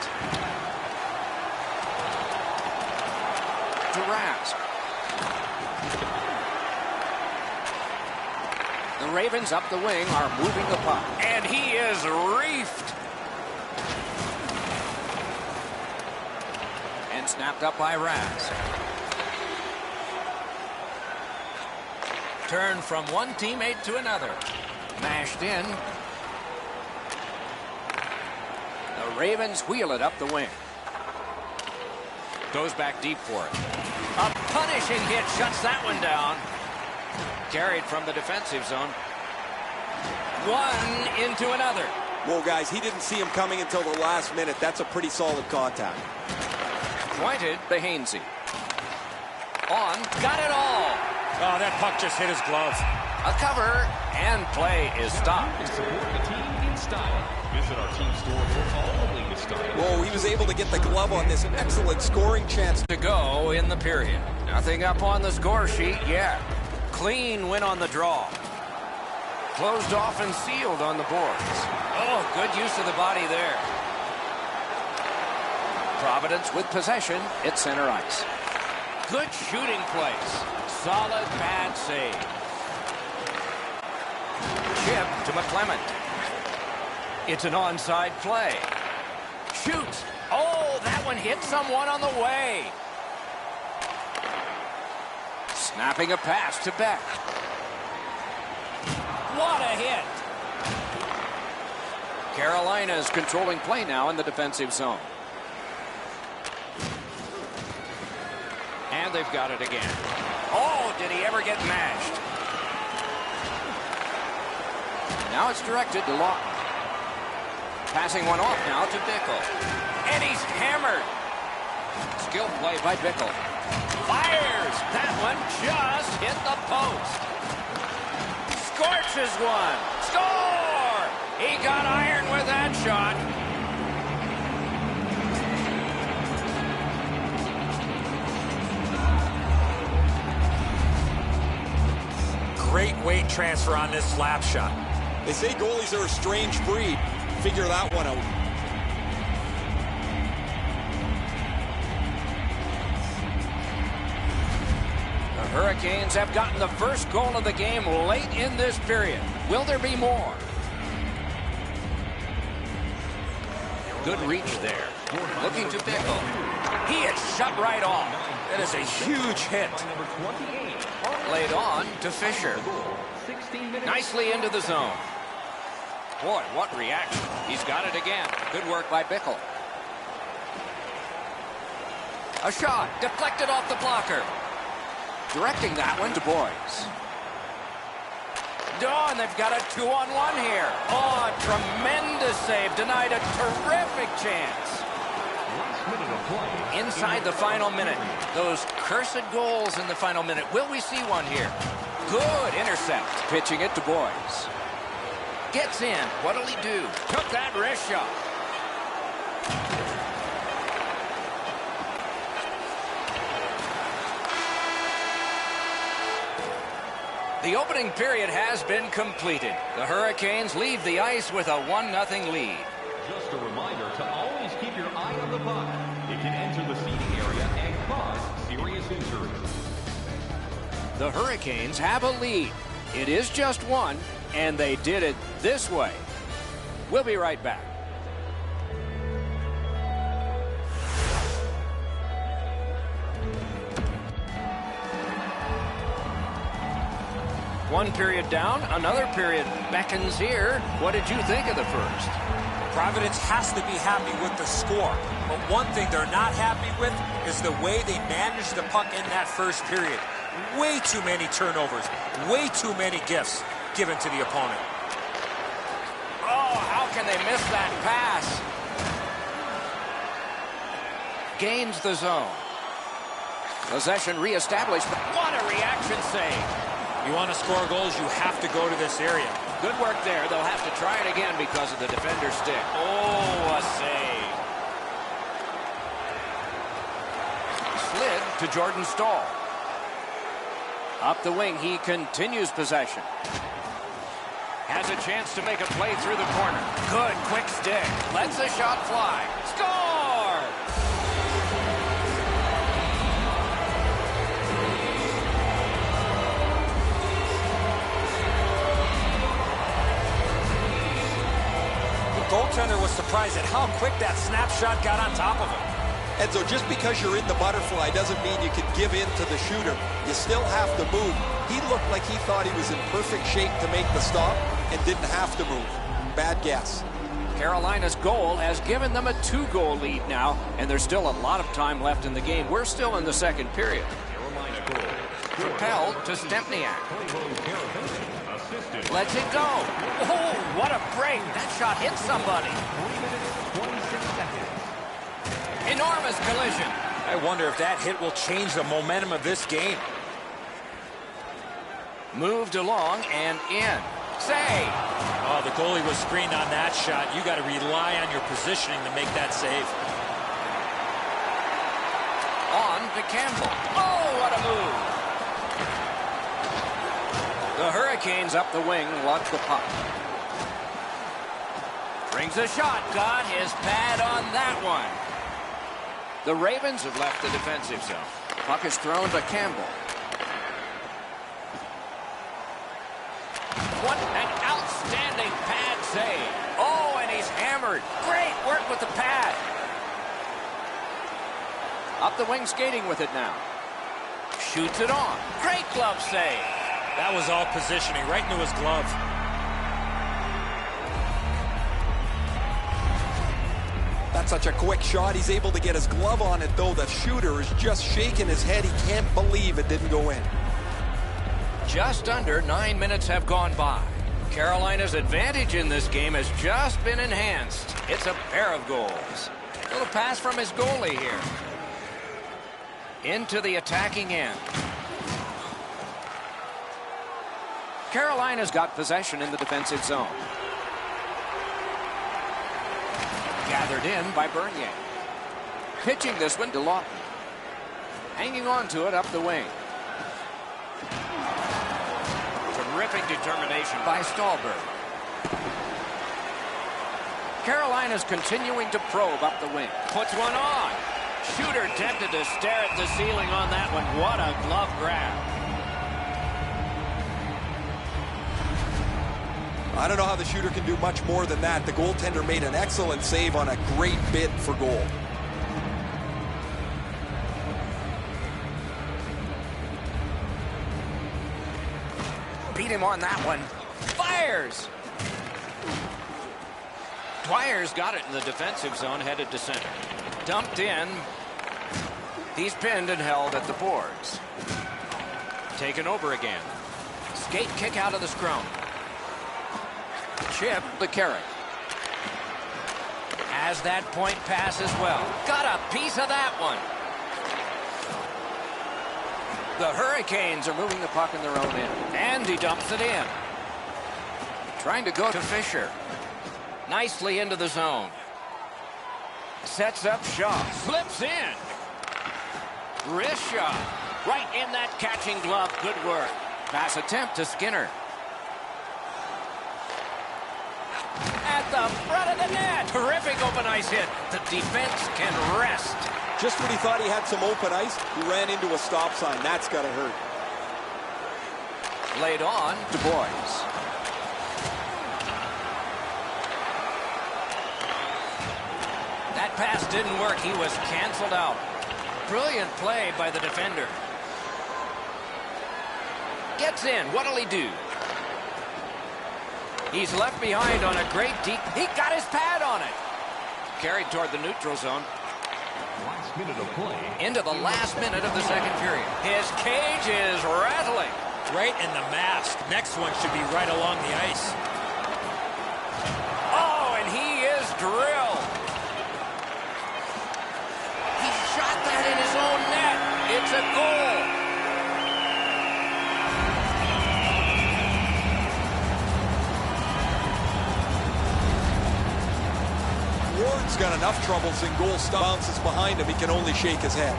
To Rask. The Ravens up the wing are moving the puck. And he is reefed. And snapped up by Rask. Turn from one teammate to another. Mashed in. The Ravens wheel it up the wing. Goes back deep for it. A punishing hit shuts that one down. Carried from the defensive zone. One into another. Whoa, guys, he didn't see him coming until the last minute. That's a pretty solid contact. Pointed to Hainsey. On. Got it all. Oh, that puck just hit his glove. A cover, and play is stopped. Support the team in style. Visit our team store for all the latest style. Whoa, he was able to get the glove on this excellent scoring chance. To go in the period. Nothing up on the score sheet yet. Clean win on the draw. Closed off and sealed on the boards. Oh, good use of the body there. Providence with possession at center ice. Good shooting place. Solid bad save. Chip to McClement. It's an onside play. Shoots. Oh, that one hit someone on the way. Snapping a pass to Beck. What a hit. Carolina is controlling play now in the defensive zone. And they've got it again. Oh, did he ever get mashed? Now it's directed to Lawton. Passing one off now to Bickle. And he's hammered. Skill play by Bickle. Fires. That one just hit the post. Scorches one. Score! He got iron with that shot. Great weight transfer on this slap shot. They say goalies are a strange breed. Figure that one out. The Hurricanes have gotten the first goal of the game late in this period. Will there be more? Good reach there. Looking to Bickle. He is shut right off. That is a huge hit. Laid on to Fisher. Nicely into the zone. Boy, what reaction. He's got it again. Good work by Bickle. A shot deflected off the blocker. Directing that one to Boyes. Oh, and they've got a 2-on-1 here. Oh, a tremendous save. Denied a terrific chance. Inside the final minute. Those cursed goals in the final minute. Will we see one here? Good intercept. Pitching it to Boyes. Gets in. What'll he do? Took that wrist shot. The opening period has been completed. The Hurricanes leave the ice with a 1-0 lead. Just a reminder to always keep your eye on the puck. It can enter the seating area and cause serious injury. The Hurricanes have a lead. It is just one, and they did it this way. We'll be right back. One period down, another period beckons here. What did you think of the first? Providence has to be happy with the score. But one thing they're not happy with is the way they managed the puck in that first period. Way too many turnovers. Way too many gifts given to the opponent. Oh, how can they miss that pass? Gains the zone. Possession reestablished. What a reaction save. You want to score goals, you have to go to this area. Good work there. They'll have to try it again because of the defender's stick. Oh, a save. Slid to Jordan Staal. Up the wing, he continues possession. Has a chance to make a play through the corner. Good, quick stick. Lets the shot fly. Score! Goaltender was surprised at how quick that snapshot got on top of him. Enzo, just because you're in the butterfly doesn't mean you can give in to the shooter. You still have to move. He looked like he thought he was in perfect shape to make the stop and didn't have to move. Bad guess. Carolina's goal has given them a 2-goal lead now, and there's still a lot of time left in the game. We're still in the second period. Carolina goal. Propelled to Stempniak. Lets it go. Oh, what a break. That shot hit somebody. 3 minutes, 26 seconds. Enormous collision. I wonder if that hit will change the momentum of this game. Moved along and in. Save. Oh, the goalie was screened on that shot. You got to rely on your positioning to make that save. On to Campbell. Oh, what a move. The Hurricanes up the wing, lock the puck. Brings a shot, got his pad on that one. The Ravens have left the defensive zone. Puck is thrown to Campbell. What an outstanding pad save. Oh, and he's hammered. Great work with the pad. Up the wing skating with it now. Shoots it on. Great glove save. That was all positioning, right into his glove. That's such a quick shot. He's able to get his glove on it, though. The shooter is just shaking his head. He can't believe it didn't go in. Just under 9 minutes have gone by. Carolina's advantage in this game has just been enhanced. It's a pair of goals. A little pass from his goalie here. Into the attacking end. Carolina's got possession in the defensive zone. Gathered in by Bernier. Pitching this one to Lawton. Hanging on to it up the wing. Terrific determination by Stallberg. Carolina's continuing to probe up the wing. Puts one on. Shooter tempted to stare at the ceiling on that one. What a glove grab. I don't know how the shooter can do much more than that. The goaltender made an excellent save on a great bid for goal. Beat him on that one. Fires! Dwyer's got it in the defensive zone, headed to center. Dumped in. He's pinned and held at the boards. Taken over again. Skate kick out of the scrum. Chip the carry. Has that point pass as well. Got a piece of that one. The Hurricanes are moving the puck in their own end. And he dumps it in. Trying to go to Fisher. Nicely into the zone. Sets up Shaw. Slips in. Wrist shot. Right in that catching glove. Good work. Pass attempt to Skinner. At the front of the net. Terrific open ice hit. The defense can rest. Just when he thought he had some open ice, he ran into a stop sign. That's got to hurt. Laid on to Boyes. That pass didn't work. He was canceled out. Brilliant play by the defender. Gets in. What'll he do? He's left behind on a great deep. He got his pad on it. Carried toward the neutral zone. Last minute of play. Into the last minute of the second period. His cage is rattling. Right in the mask. Next one should be right along the ice. Oh, and he is drilled. He shot that in his own net. It's a goal. Ward's got enough troubles in goal. Bounces behind him. He can only shake his head.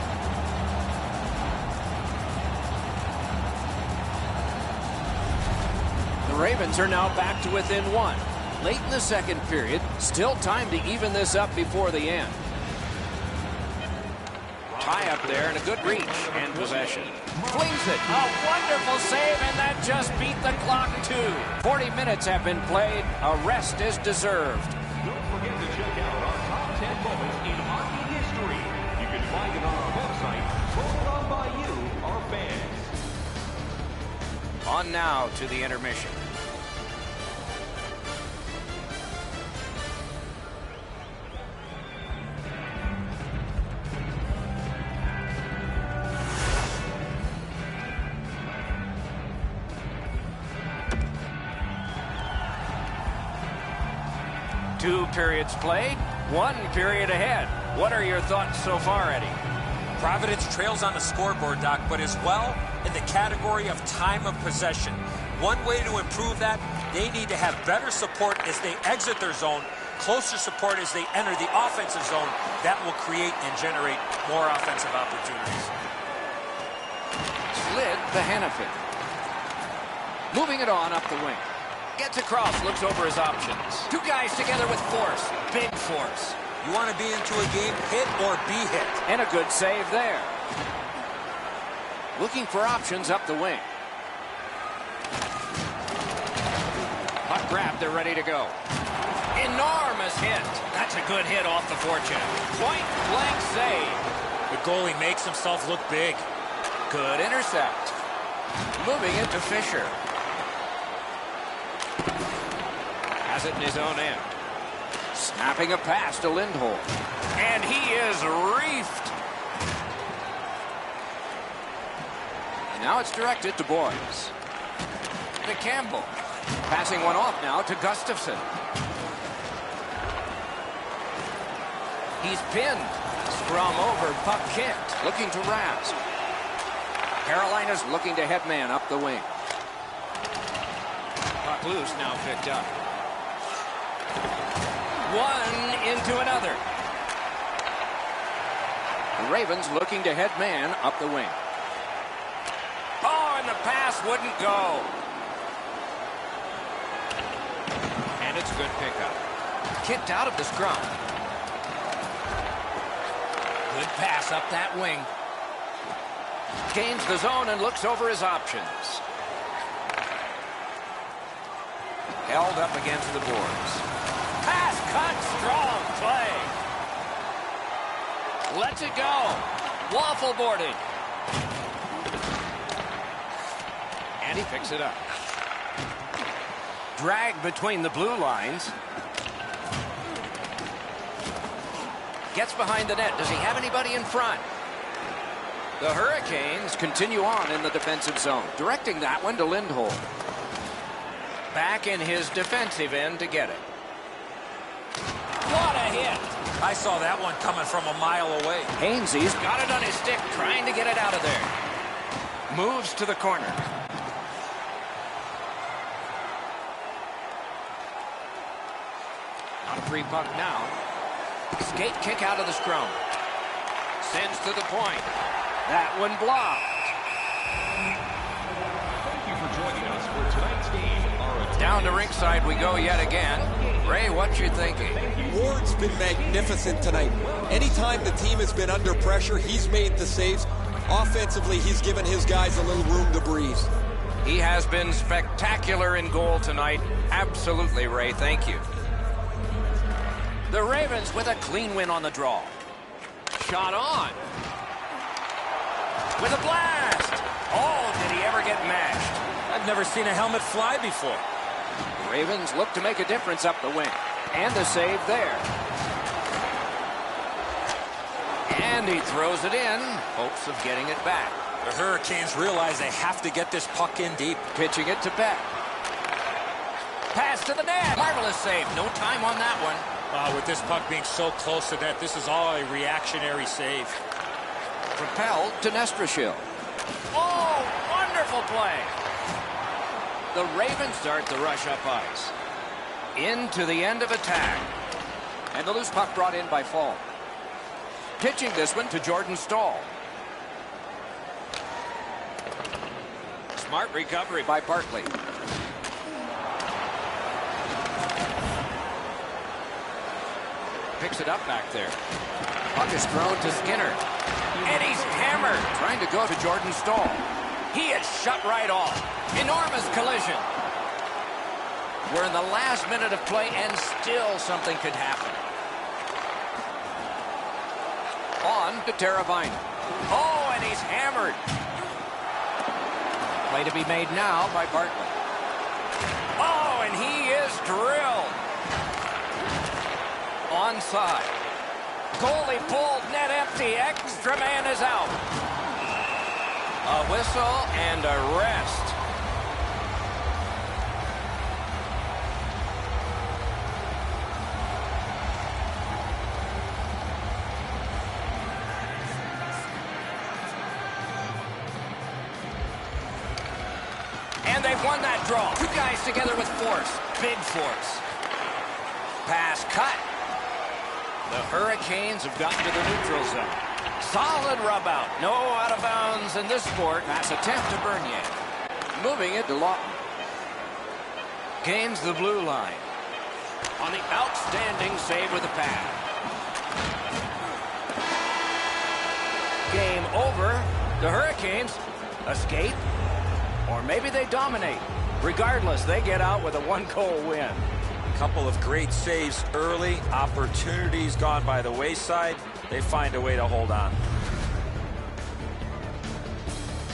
The Ravens are now back to within one. Late in the second period. Still time to even this up before the end. Tie up there and a good reach and possession. Flings it. A wonderful save, and that just beat the clock too. 40 minutes have been played. A rest is deserved. Don't forget to check out our top 10 moments in hockey history. You can find it on our website, voted on by you, our fans. On now to the intermission. Two periods played, one period ahead. What are your thoughts so far, Eddie? Providence trails on the scoreboard, Doc, but as well in the category of time of possession. One way to improve that, they need to have better support as they exit their zone, closer support as they enter the offensive zone. That will create and generate more offensive opportunities. Slid the Hanifin. Moving it on up the wing. Gets across, looks over his options. Two guys together with force. Big force. You want to be into a game, hit or be hit. And a good save there. Looking for options up the wing. Puck grab, they're ready to go. Enormous hit. That's a good hit off the forecheck. Point blank save. The goalie makes himself look big. Good intercept. Moving it to Fisher. Has it in his own end. Snapping a pass to Lindholm. And he is reefed. And now it's directed to Boyes. To Campbell. Passing one off now to Gustafsson. He's pinned. Scrum over, puck kicked. Looking to Rask. Carolina's looking to headman up the wing. Puck loose, now picked up. One into another. The Ravens looking to head man up the wing. Oh, and the pass wouldn't go. And it's a good pickup. Kicked out of the scrum. Good pass up that wing. Gains the zone and looks over his options. Held up against the boards. Pass cut, strong play. Lets it go. Waffle boarded. And he picks it up. Drag between the blue lines. Gets behind the net. Does he have anybody in front? The Hurricanes continue on in the defensive zone, directing that one to Lindholm. Back in his defensive end to get it. What a hit. I saw that one coming from a mile away. Hainsey's got it on his stick, trying to get it out of there. Moves to the corner. On a free puck now. Skate kick out of the scrum. Sends to the point. That one blocked. Thank you for joining us for tonight's game. Down to rinkside we go yet again. Ray, what you thinking? Ward's been magnificent tonight. Anytime the team has been under pressure, he's made the saves. Offensively, he's given his guys a little room to breathe. He has been spectacular in goal tonight. Absolutely, Ray. Thank you. The Ravens with a clean win on the draw. Shot on. With a blast. Oh, did he ever get mashed? I've never seen a helmet fly before. The Ravens look to make a difference up the wing. And a save there. And he throws it in. Hopes of getting it back. The Hurricanes realize they have to get this puck in deep. Pitching it to Beck. Pass to the net. Marvelous save. No time on that one. With this puck being so close to net, this is all a reactionary save. Propelled to Nestrashil. Oh, wonderful play. The Ravens start the rush up ice. Into the end of attack. And the loose puck brought in by Fall. Pitching this one to Jordan Staal. Smart recovery by Barkley. Picks it up back there. Puck is thrown to Skinner. And he's hammered. Trying to go to Jordan Staal. He is shut right off. Enormous collision. We're in the last minute of play and still something could happen. On to Teravainen. Oh, and he's hammered. Play to be made now by Bartley. Oh, and he is drilled. Onside. Goalie pulled, net empty. Extra man is out. A whistle and a rest. And they've won that draw. Two guys together with force. Big force. Pass cut. The Hurricanes have gotten to the neutral zone. Solid rub out. No out of bounds in this sport. Pass attempt to Bernier. Moving it to Lawton. Gains the blue line. On the outstanding save with the pad. Game over. The Hurricanes escape. Or maybe they dominate. Regardless, they get out with a one-goal win. Couple of great saves early. Opportunities gone by the wayside. They find a way to hold on.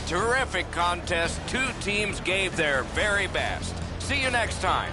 Terrific contest. Two teams gave their very best. See you next time.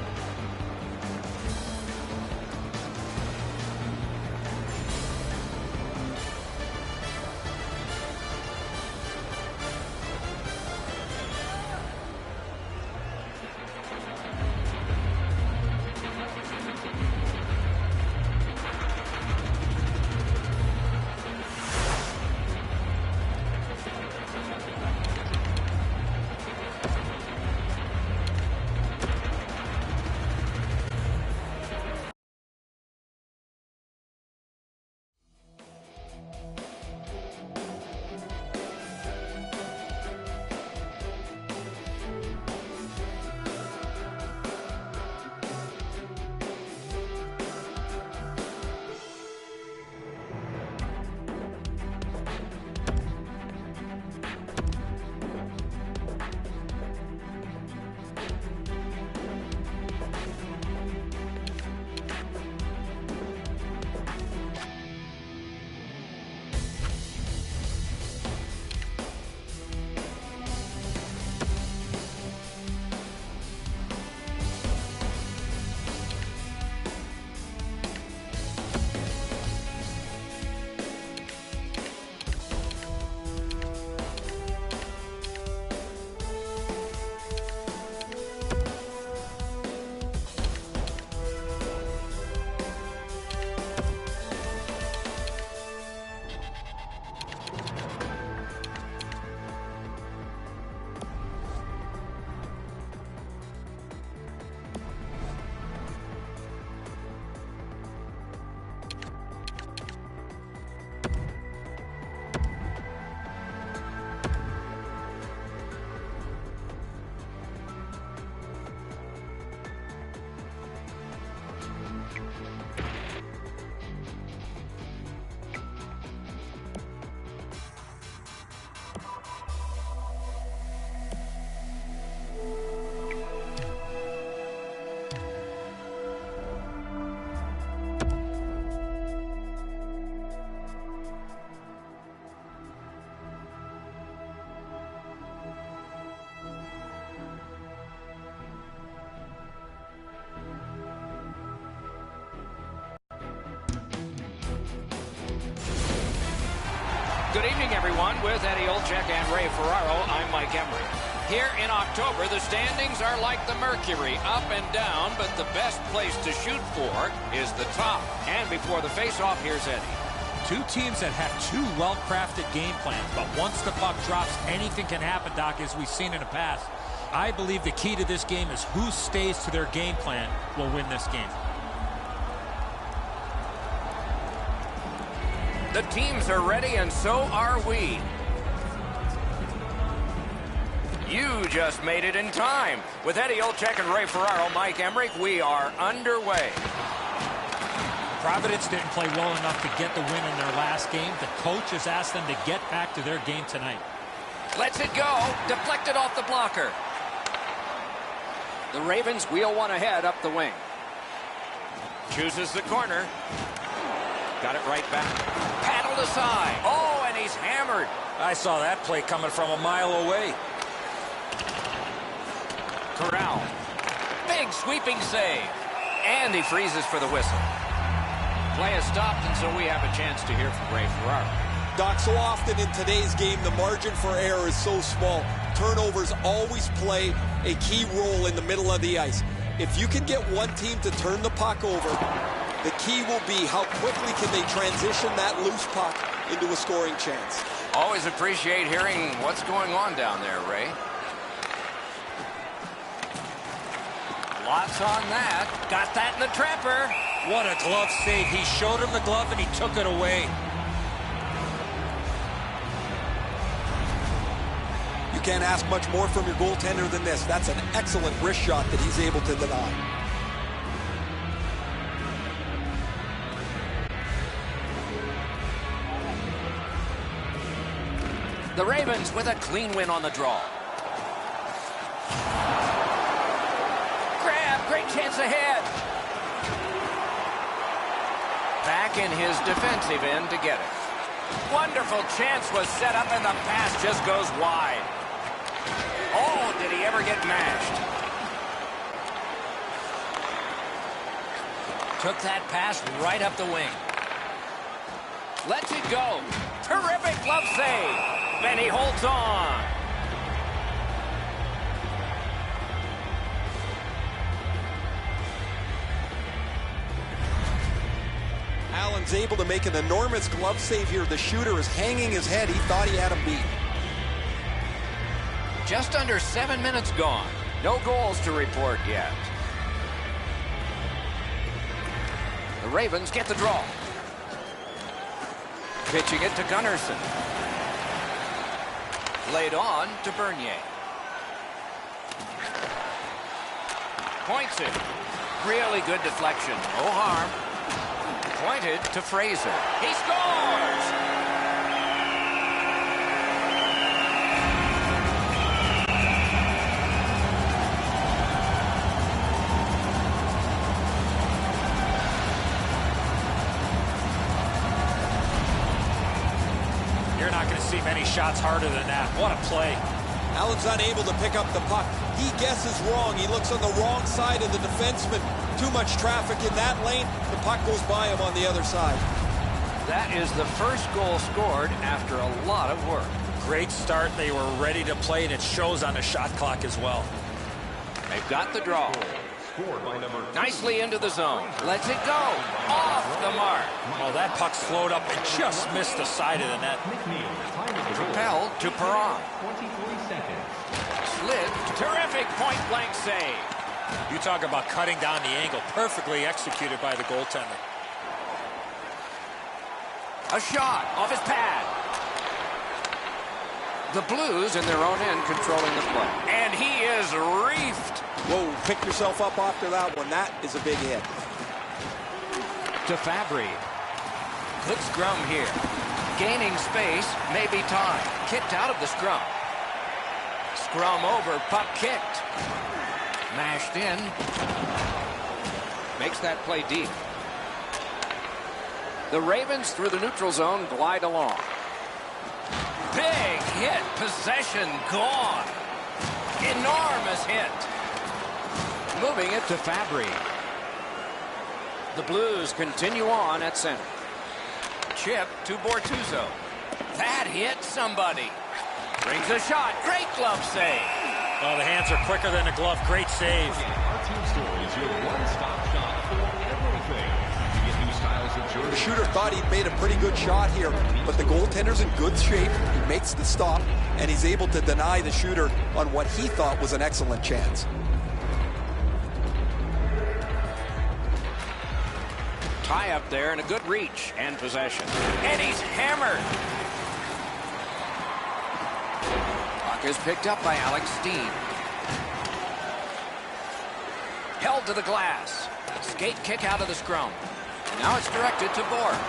Good evening, everyone. With Eddie Olczyk and Ray Ferraro, I'm Mike Emery. Here in October, the standings are like the mercury, up and down, but the best place to shoot for is the top. And before the face-off, here's Eddie. Two teams that have two well-crafted game plans, but once the puck drops, anything can happen, Doc, as we've seen in the past. I believe the key to this game is who stays to their game plan will win this game. The teams are ready, and so are we. You just made it in time. With Eddie Olczyk and Ray Ferraro, Mike Emmerich, we are underway. Providence didn't play well enough to get the win in their last game. The coach has asked them to get back to their game tonight. Lets it go. Deflected off the blocker. The Ravens wheel one ahead up the wing. Chooses the corner. Got it right back. Paddled aside. Oh, and he's hammered. I saw that play coming from a mile away. Corral. Big sweeping save. And he freezes for the whistle. Play is stopped, and so we have a chance to hear from Ray Ferraro. Doc, so often in today's game, the margin for error is so small. Turnovers always play a key role in the middle of the ice. If you can get one team to turn the puck over, the key will be how quickly can they transition that loose puck into a scoring chance. Always appreciate hearing what's going on down there, Ray. Lots on that. Got that in the trapper. What a glove save. He showed him the glove and he took it away. You can't ask much more from your goaltender than this. That's an excellent wrist shot that he's able to deny. The Ravens with a clean win on the draw. Grab, great chance ahead. Back in his defensive end to get it. Wonderful chance was set up and the pass just goes wide. Oh, did he ever get mashed? Took that pass right up the wing. Lets it go. Terrific glove save. And he holds on. Allen's able to make an enormous glove save here. The shooter is hanging his head. He thought he had him beat. Just under 7 minutes gone. No goals to report yet. The Ravens get the draw. Pitching it to Gunnarsson. Laid on to Bernier. Points it. Really good deflection. No harm. Pointed to Fraser. He scores! You're not going to see many shots harder than that. What a play. Allen's unable to pick up the puck. He guesses wrong. He looks on the wrong side of the defenseman. Too much traffic in that lane. The puck goes by him on the other side. That is the first goal scored after a lot of work. Great start. They were ready to play, and it shows on the shot clock as well. They've got the draw. Nicely into the zone. Lets it go. Off the mark. Oh, that puck slowed up and just missed the side of the net. Propelled to Perron. 23 seconds. Slid. Terrific point-blank save. You talk about cutting down the angle. Perfectly executed by the goaltender. A shot off his pad. The Blues in their own end controlling the play. And he is reefed. Whoa, pick yourself up after that one. That is a big hit. To Fabry. Good scrum here. Gaining space, maybe time. Kicked out of the scrum. Scrum over, puck kicked. Mashed in. Makes that play deep. The Ravens through the neutral zone glide along. Big hit. Possession gone. Enormous hit. Moving it to Fabry. The Blues continue on at center. Chip to Bortuzzo. That hit somebody. Brings a shot. Great glove save. Well, the hands are quicker than the glove. Great save. Our team store is your one-stop shop for everything. You get new styles of The jerseys. shooter thought he'd made a pretty good shot here, but the goaltender's in good shape. He makes the stop, and he's able to deny the shooter on what he thought was an excellent chance. Tie up there and a good reach and possession. And he's hammered. Puck is picked up by Alex Steen. Held to the glass. Skate kick out of the scrum. Now it's directed to Bourque.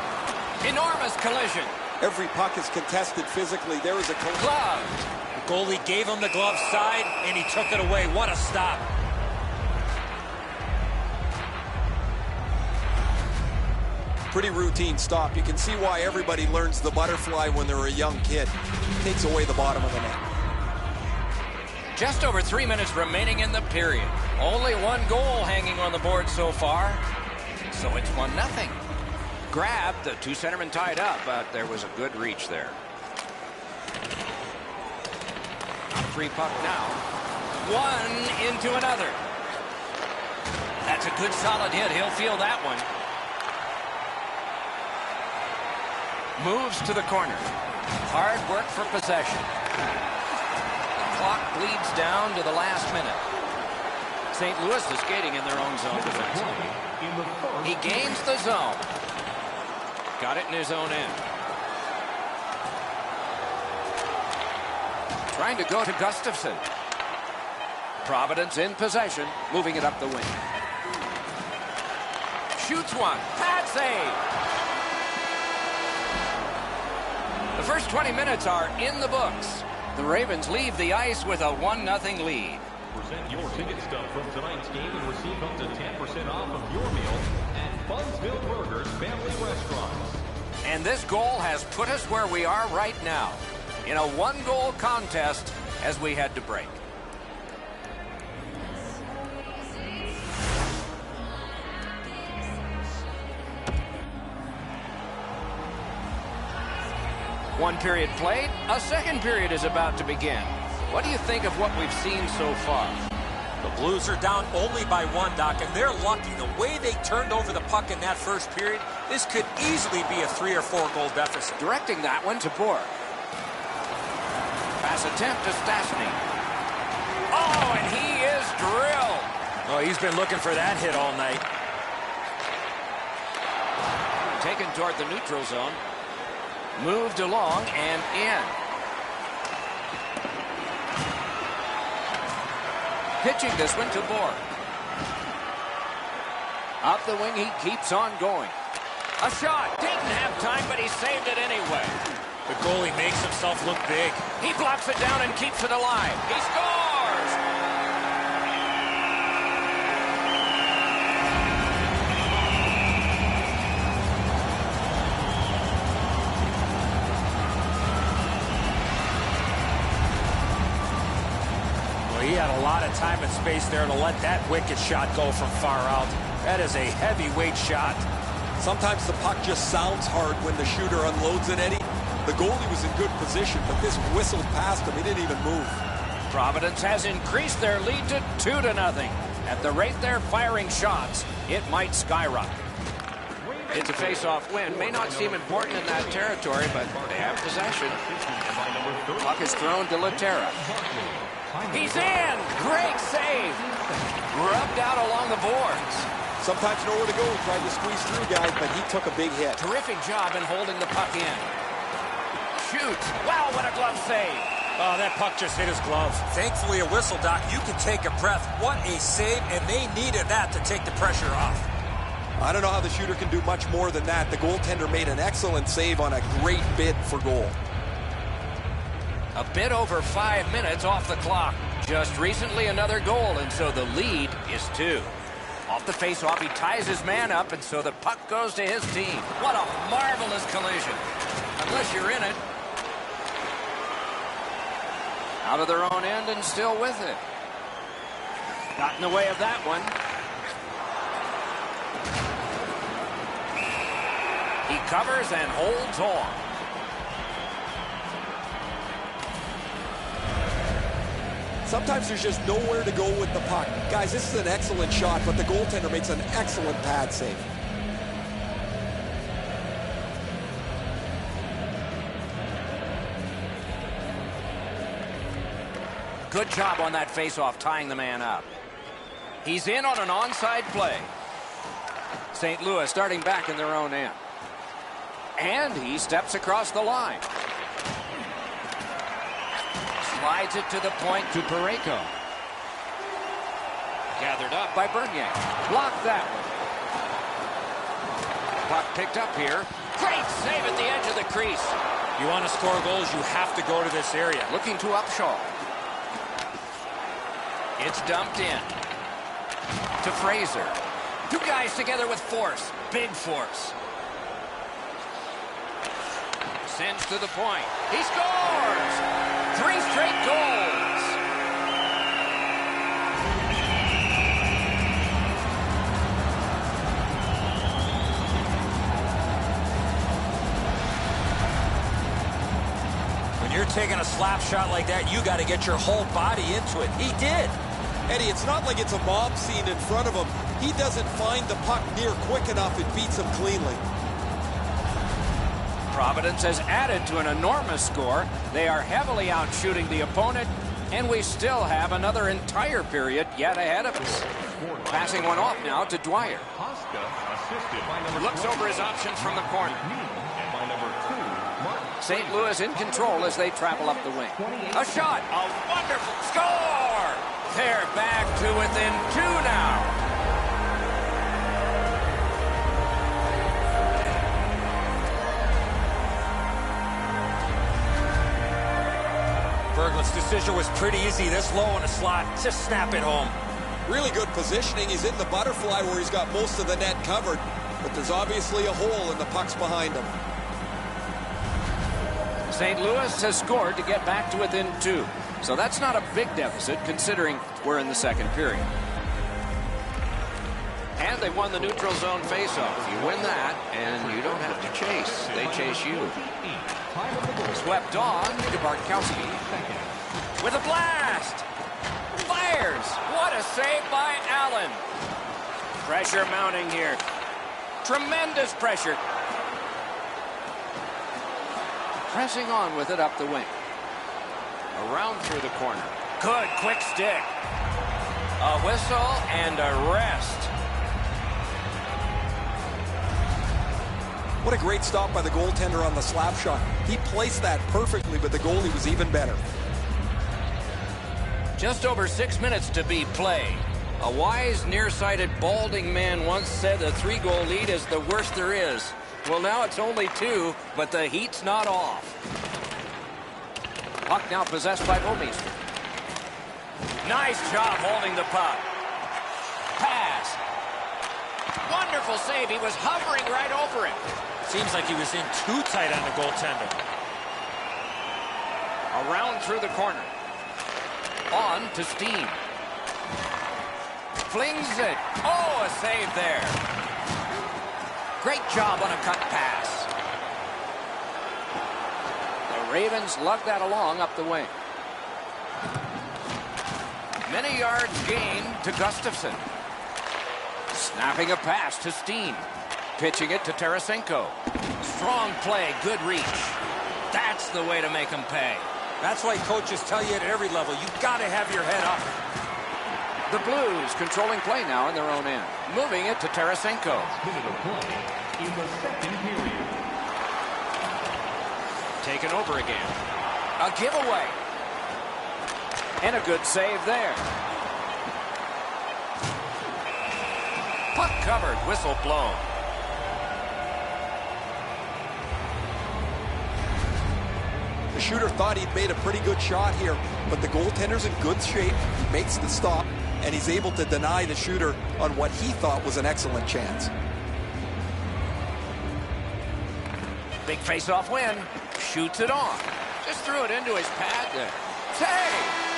Enormous collision. Every puck is contested physically. There is a Glove. The goalie gave him the glove side, and he took it away. What a stop. pretty routine stop. You can see why everybody learns the butterfly when they're a young kid. Takes away the bottom of the net. Just over 3 minutes remaining in the period. Only one goal hanging on the board so far. So it's 1-0. Grabbed, the two centermen tied up, but there was a good reach there. A free puck now. One into another. That's a good solid hit. He'll feel that one. Moves to the corner. Hard work for possession. The clock bleeds down to the last minute. St. Louis is skating in their own zone defense. He gains the zone. Got it in his own end. Trying to go to Gustafsson. Providence in possession, moving it up the wing. Shoots one. Pad save. The first 20 minutes are in the books. The Ravens leave the ice with a 1-0 lead. Present your ticket stub from tonight's game and receive up to 10% off of your meal at Bunsville Burgers Family Restaurants. And this goal has put us where we are right now, in a one-goal contest as we head to break. One period played, a second period is about to begin. What do you think of what we've seen so far? The Blues are down only by one, Doc, and they're lucky. The way they turned over the puck in that first period, this could easily be a 3 or 4 goal deficit. Directing that one to Bourque. Pass attempt to Stastny. Oh, and he is drilled. Oh, he's been looking for that hit all night. Taken toward the neutral zone. Moved along and in. Pitching this one to Bourque. Up the wing, he keeps on going. A shot. Didn't have time, but he saved it anyway. The goalie makes himself look big. He blocks it down and keeps it alive. He scores! He had a lot of time and space there to let that wicked shot go from far out. That is a heavyweight shot. Sometimes the puck just sounds hard when the shooter unloads it, Eddie. The goalie was in good position, but this whistled past him. He didn't even move. Providence has increased their lead to 2-0. At the rate they're firing shots, it might skyrocket. It's a face-off win. May not seem important in that territory, but they have possession. Puck is thrown to Laterra. He's in! Great save! Rubbed out along the boards. Sometimes nowhere to go. He tried to squeeze through guys, but he took a big hit. Terrific job in holding the puck in. Shoots. Wow, what a glove save. Oh, that puck just hit his glove. Thankfully, a whistle, Doc. You can take a breath. What a save, and they needed that to take the pressure off. I don't know how the shooter can do much more than that. The goaltender made an excellent save on a great bid for goal. A bit over 5 minutes off the clock. Just recently another goal, and so the lead is 2. Off the face-off, he ties his man up, and so the puck goes to his team. What a marvelous collision. Unless you're in it. Out of their own end and still with it. Got in the way of that one. He covers and holds on. Sometimes there's just nowhere to go with the puck. Guys, this is an excellent shot, but the goaltender makes an excellent pad save. Good job on that faceoff, tying the man up. He's in on an onside play. St. Louis starting back in their own end. And he steps across the line. Slides it to the point to Parayko. Gathered up by Bernier. Blocked that one. Puck picked up here. Great save at the edge of the crease. You want to score goals, you have to go to this area. Looking to Upshaw. It's dumped in to Fraser. Two guys together with force. Big force. Sends to the point. He scores! 3 straight goals. When you're taking a slap shot like that, you got to get your whole body into it. He did. Eddie, it's not like it's a mob scene in front of him. He doesn't find the puck near quick enough. It beats him cleanly. Providence has added to an enormous score. They are heavily out shooting the opponent, and we still have another entire period yet ahead of us. Passing one off now to Dwyer. Looks over his options from the corner. St. Louis in control as they travel up the wing. A shot, a wonderful score! They're back to within 2 now. Berglund's decision was pretty easy. This low in the slot, just snap it home. Really good positioning. He's in the butterfly where he's got most of the net covered, but there's obviously a hole and the puck's behind him. St. Louis has scored to get back to within 2. So that's not a big deficit considering we're in the second period. And they won the neutral zone faceoff. You win that, and you don't have to chase. They chase you. Swept on to Bartkowski. With a blast! Fires! What a save by Allen. Pressure mounting here. Tremendous pressure. Pressing on with it up the wing. Around through the corner. Good, quick stick. A whistle and a rest. What a great stop by the goaltender on the slap shot. He placed that perfectly, but the goalie was even better. Just over 6 minutes to be played. A wise, nearsighted, balding man once said a 3-goal lead is the worst there is. Well, now it's only 2, but the heat's not off. Puck now possessed by Bouwmeester. Nice job holding the puck. Pass. Wonderful save. He was hovering right over him. Seems like he was in too tight on the goaltender. Around through the corner. On to Steen. Flings it. Oh, a save there. Great job on a cut pass. The Ravens lug that along up the wing. Many yards gained to Gustafsson. Snapping a pass to Steen. Pitching it to Tarasenko. Strong play, good reach. That's the way to make them pay. That's why coaches tell you at every level, you got to have your head up. The Blues controlling play now in their own end. Moving it to Tarasenko. Minute of play in the second period. Taken over again. A giveaway. And a good save there. Puck covered, whistle blown. The shooter thought he'd made a pretty good shot here, but the goaltender's in good shape. He makes the stop, and he's able to deny the shooter on what he thought was an excellent chance. Big face-off win. Shoots it on. Just threw it into his pad there. Save!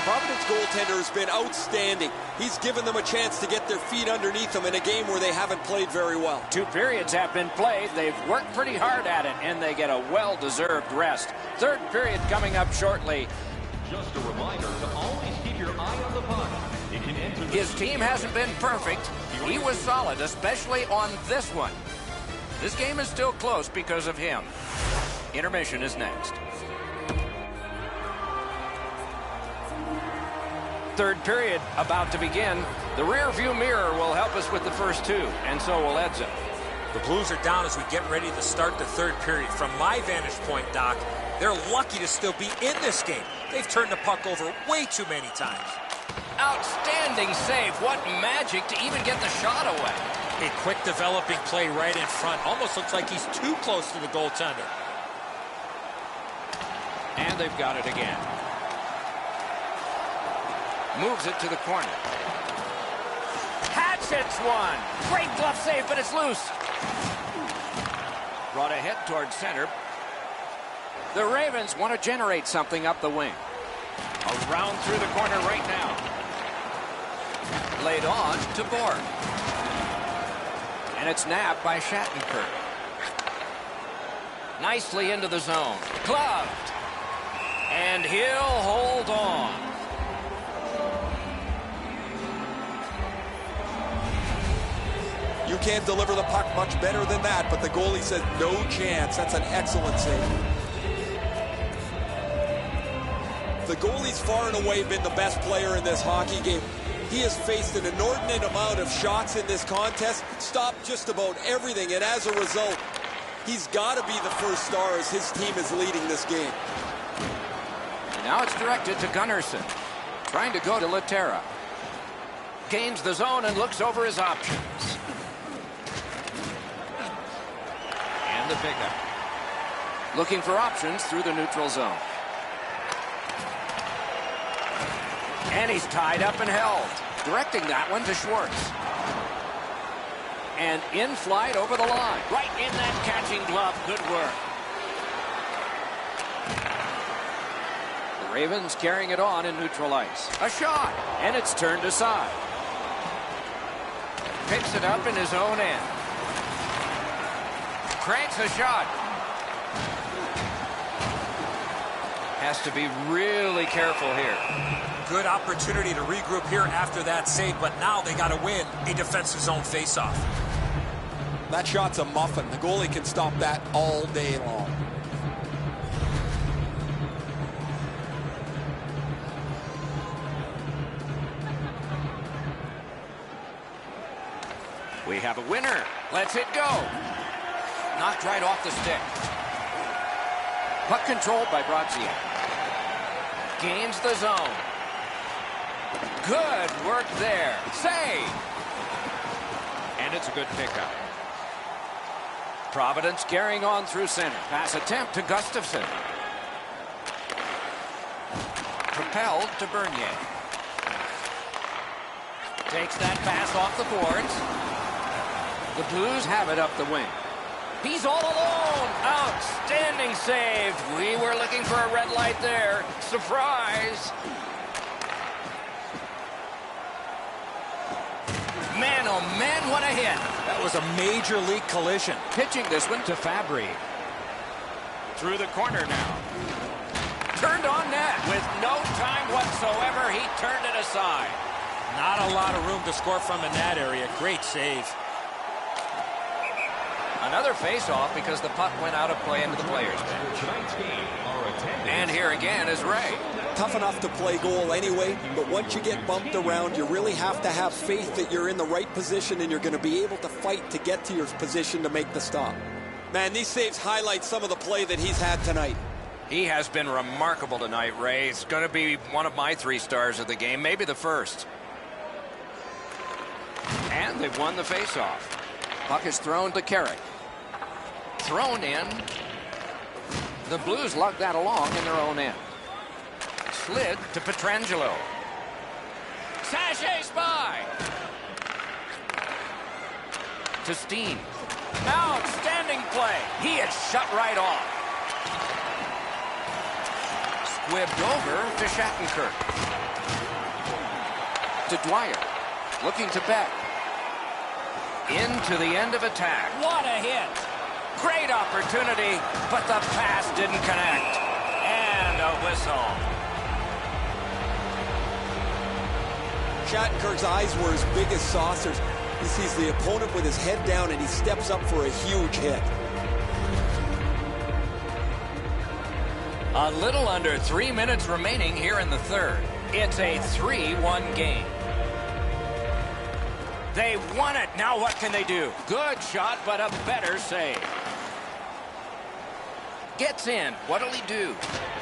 Providence goaltender has been outstanding. He's given them a chance to get their feet underneath them in a game where they haven't played very well. 2 periods have been played. They've worked pretty hard at it, and they get a well-deserved rest. Third period coming up shortly. Just a reminder to always keep your eye on the puck. It can enter the... His team hasn't been perfect. He was solid, especially on this one. This game is still close because of him. Intermission is next. Third period about to begin. The rear view mirror will help us with the first two, and so will Edza. The Blues are down as we get ready to start the third period. From my vantage point, Doc, they're lucky to still be in this game. They've turned the puck over way too many times. Outstanding save. What magic to even get the shot away. A quick developing play right in front. Almost looks like he's too close to the goaltender. And they've got it again. Moves it to the corner. Hatchets one. Great glove save, but it's loose. Brought ahead towards center. The Ravens want to generate something up the wing. Around through the corner right now. Laid on to Borg. And it's nabbed by Shattenkirk. Nicely into the zone. Gloved. And he'll hold on. You can't deliver the puck much better than that, but the goalie said no chance. That's an excellent save. The goalie's far and away been the best player in this hockey game. He has faced an inordinate amount of shots in this contest, stopped just about everything, and as a result, he's got to be the first star as his team is leading this game. And now it's directed to Gunnarsson, trying to go to Laterra. Gains the zone and looks over his options. And the pickup. Looking for options through the neutral zone. And he's tied up and held. Directing that one to Schwartz. And in flight over the line. Right in that catching glove. Good work. The Ravens carrying it on in neutral ice. A shot. And it's turned aside. Picks it up in his own end. Cranks a shot. Has to be really careful here. Good opportunity to regroup here after that save, but now they got to win a defensive zone faceoff. That shot's a muffin. The goalie can stop that all day long. We have a winner. Let's it go. Knocked right off the stick. Puck controlled by Brodziak. Gains the zone. Good work there. Save. And it's a good pickup. Providence carrying on through center. Pass attempt to Gustafsson. Propelled to Bernier. Takes that pass off the boards. The Blues have it up the wing. He's all alone. Outstanding save. We were looking for a red light there. Surprise. Man, oh man, what a hit. That was a major league collision. Pitching this one to Fabry. Through the corner now. Turned on net. With no time whatsoever, he turned it aside. Not a lot of room to score from in that area. Great save. Another face-off because the puck went out of play into the players' bench. And here again is Ray. Tough enough to play goal anyway, but once you get bumped around, you really have to have faith that you're in the right position and you're going to be able to fight to get to your position to make the stop. Man, these saves highlight some of the play that he's had tonight. He has been remarkable tonight, Ray. It's going to be one of my 3 stars of the game, maybe the first. And they've won the face-off. Puck is thrown to Carrick. Thrown in. The Blues lug that along in their own end. Slid to Pietrangelo. Sachet spy. To Steen. Outstanding play. He is shut right off. Squibbed over to Shattenkirk. To Dwyer. Looking to Beck. Into the end of attack. What a hit. Great opportunity, but the pass didn't connect. And a whistle. Shattenkirk's eyes were as big as saucers. He sees the opponent with his head down, and he steps up for a huge hit. A little under 3 minutes remaining here in the third. It's a 3-1 game. They won it. Now what can they do? Good shot, but a better save. Gets in. What'll he do?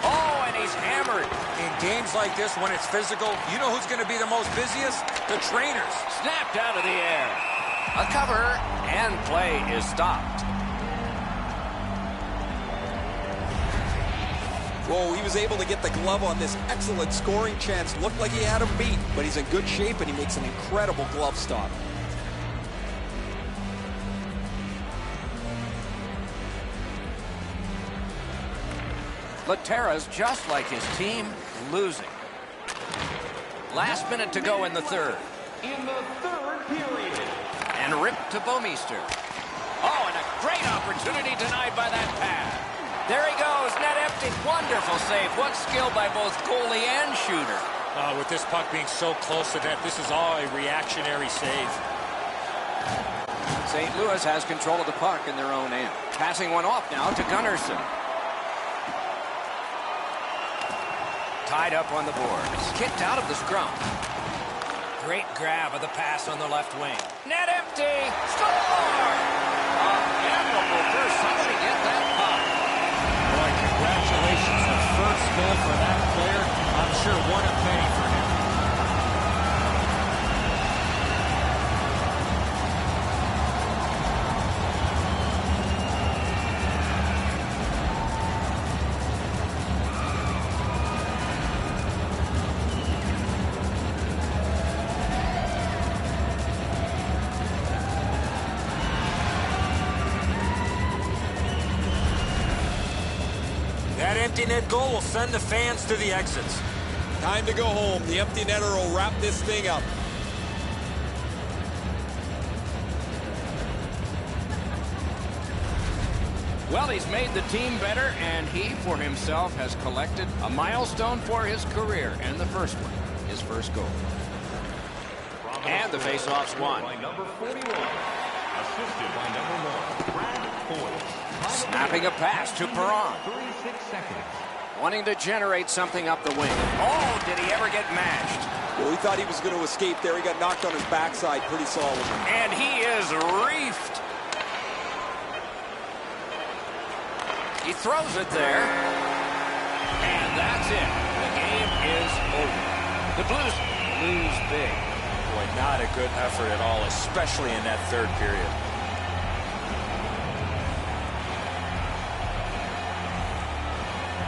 Oh, and he's hammered. In games like this, when it's physical, you know who's going to be the most busiest? The trainers. Snapped out of the air. A cover, and play is stopped. Whoa, he was able to get the glove on this excellent scoring chance. Looked like he had him beat, but he's in good shape, and he makes an incredible glove stop. Laterra's just like his team, losing. Last minute to go in the third. In the third period. And ripped to Bouwmeester. Oh, and a great opportunity denied by that pass. There he goes, net empty. Wonderful save. What skill by both goalie and shooter. With this puck being so close to net, this is all a reactionary save. St. Louis has control of the puck in their own end. Passing one off now to Gunnarsson. Tied up on the boards. Kicked out of the scrum. Great grab of the pass on the left wing. Net empty. Score! A admirable burst. Somebody get that puck. Boy, congratulations. The first goal for that player. I'm sure one of many for him. That empty net goal will send the fans to the exits. Time to go home. The empty netter will wrap this thing up. Well, he's made the team better, and he, for himself, has collected a milestone for his career, and the first one, his first goal. And the faceoff's won. By number 41. Assisted by number 1, Brad Foyt. Snapping a pass to Perron. 36 seconds. Wanting to generate something up the wing. Oh, did he ever get mashed? Well, he thought he was going to escape there. He got knocked on his backside pretty solidly. And he is reefed. He throws it there. And that's it. The game is over. The Blues lose big. Boy, not a good effort at all, especially in that third period.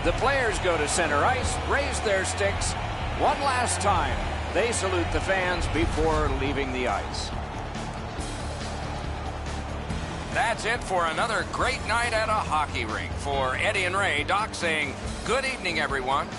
The players go to center ice, raise their sticks. One last time, they salute the fans before leaving the ice. That's it for another great night at a hockey rink. For Eddie and Ray, Doc saying good evening, everyone.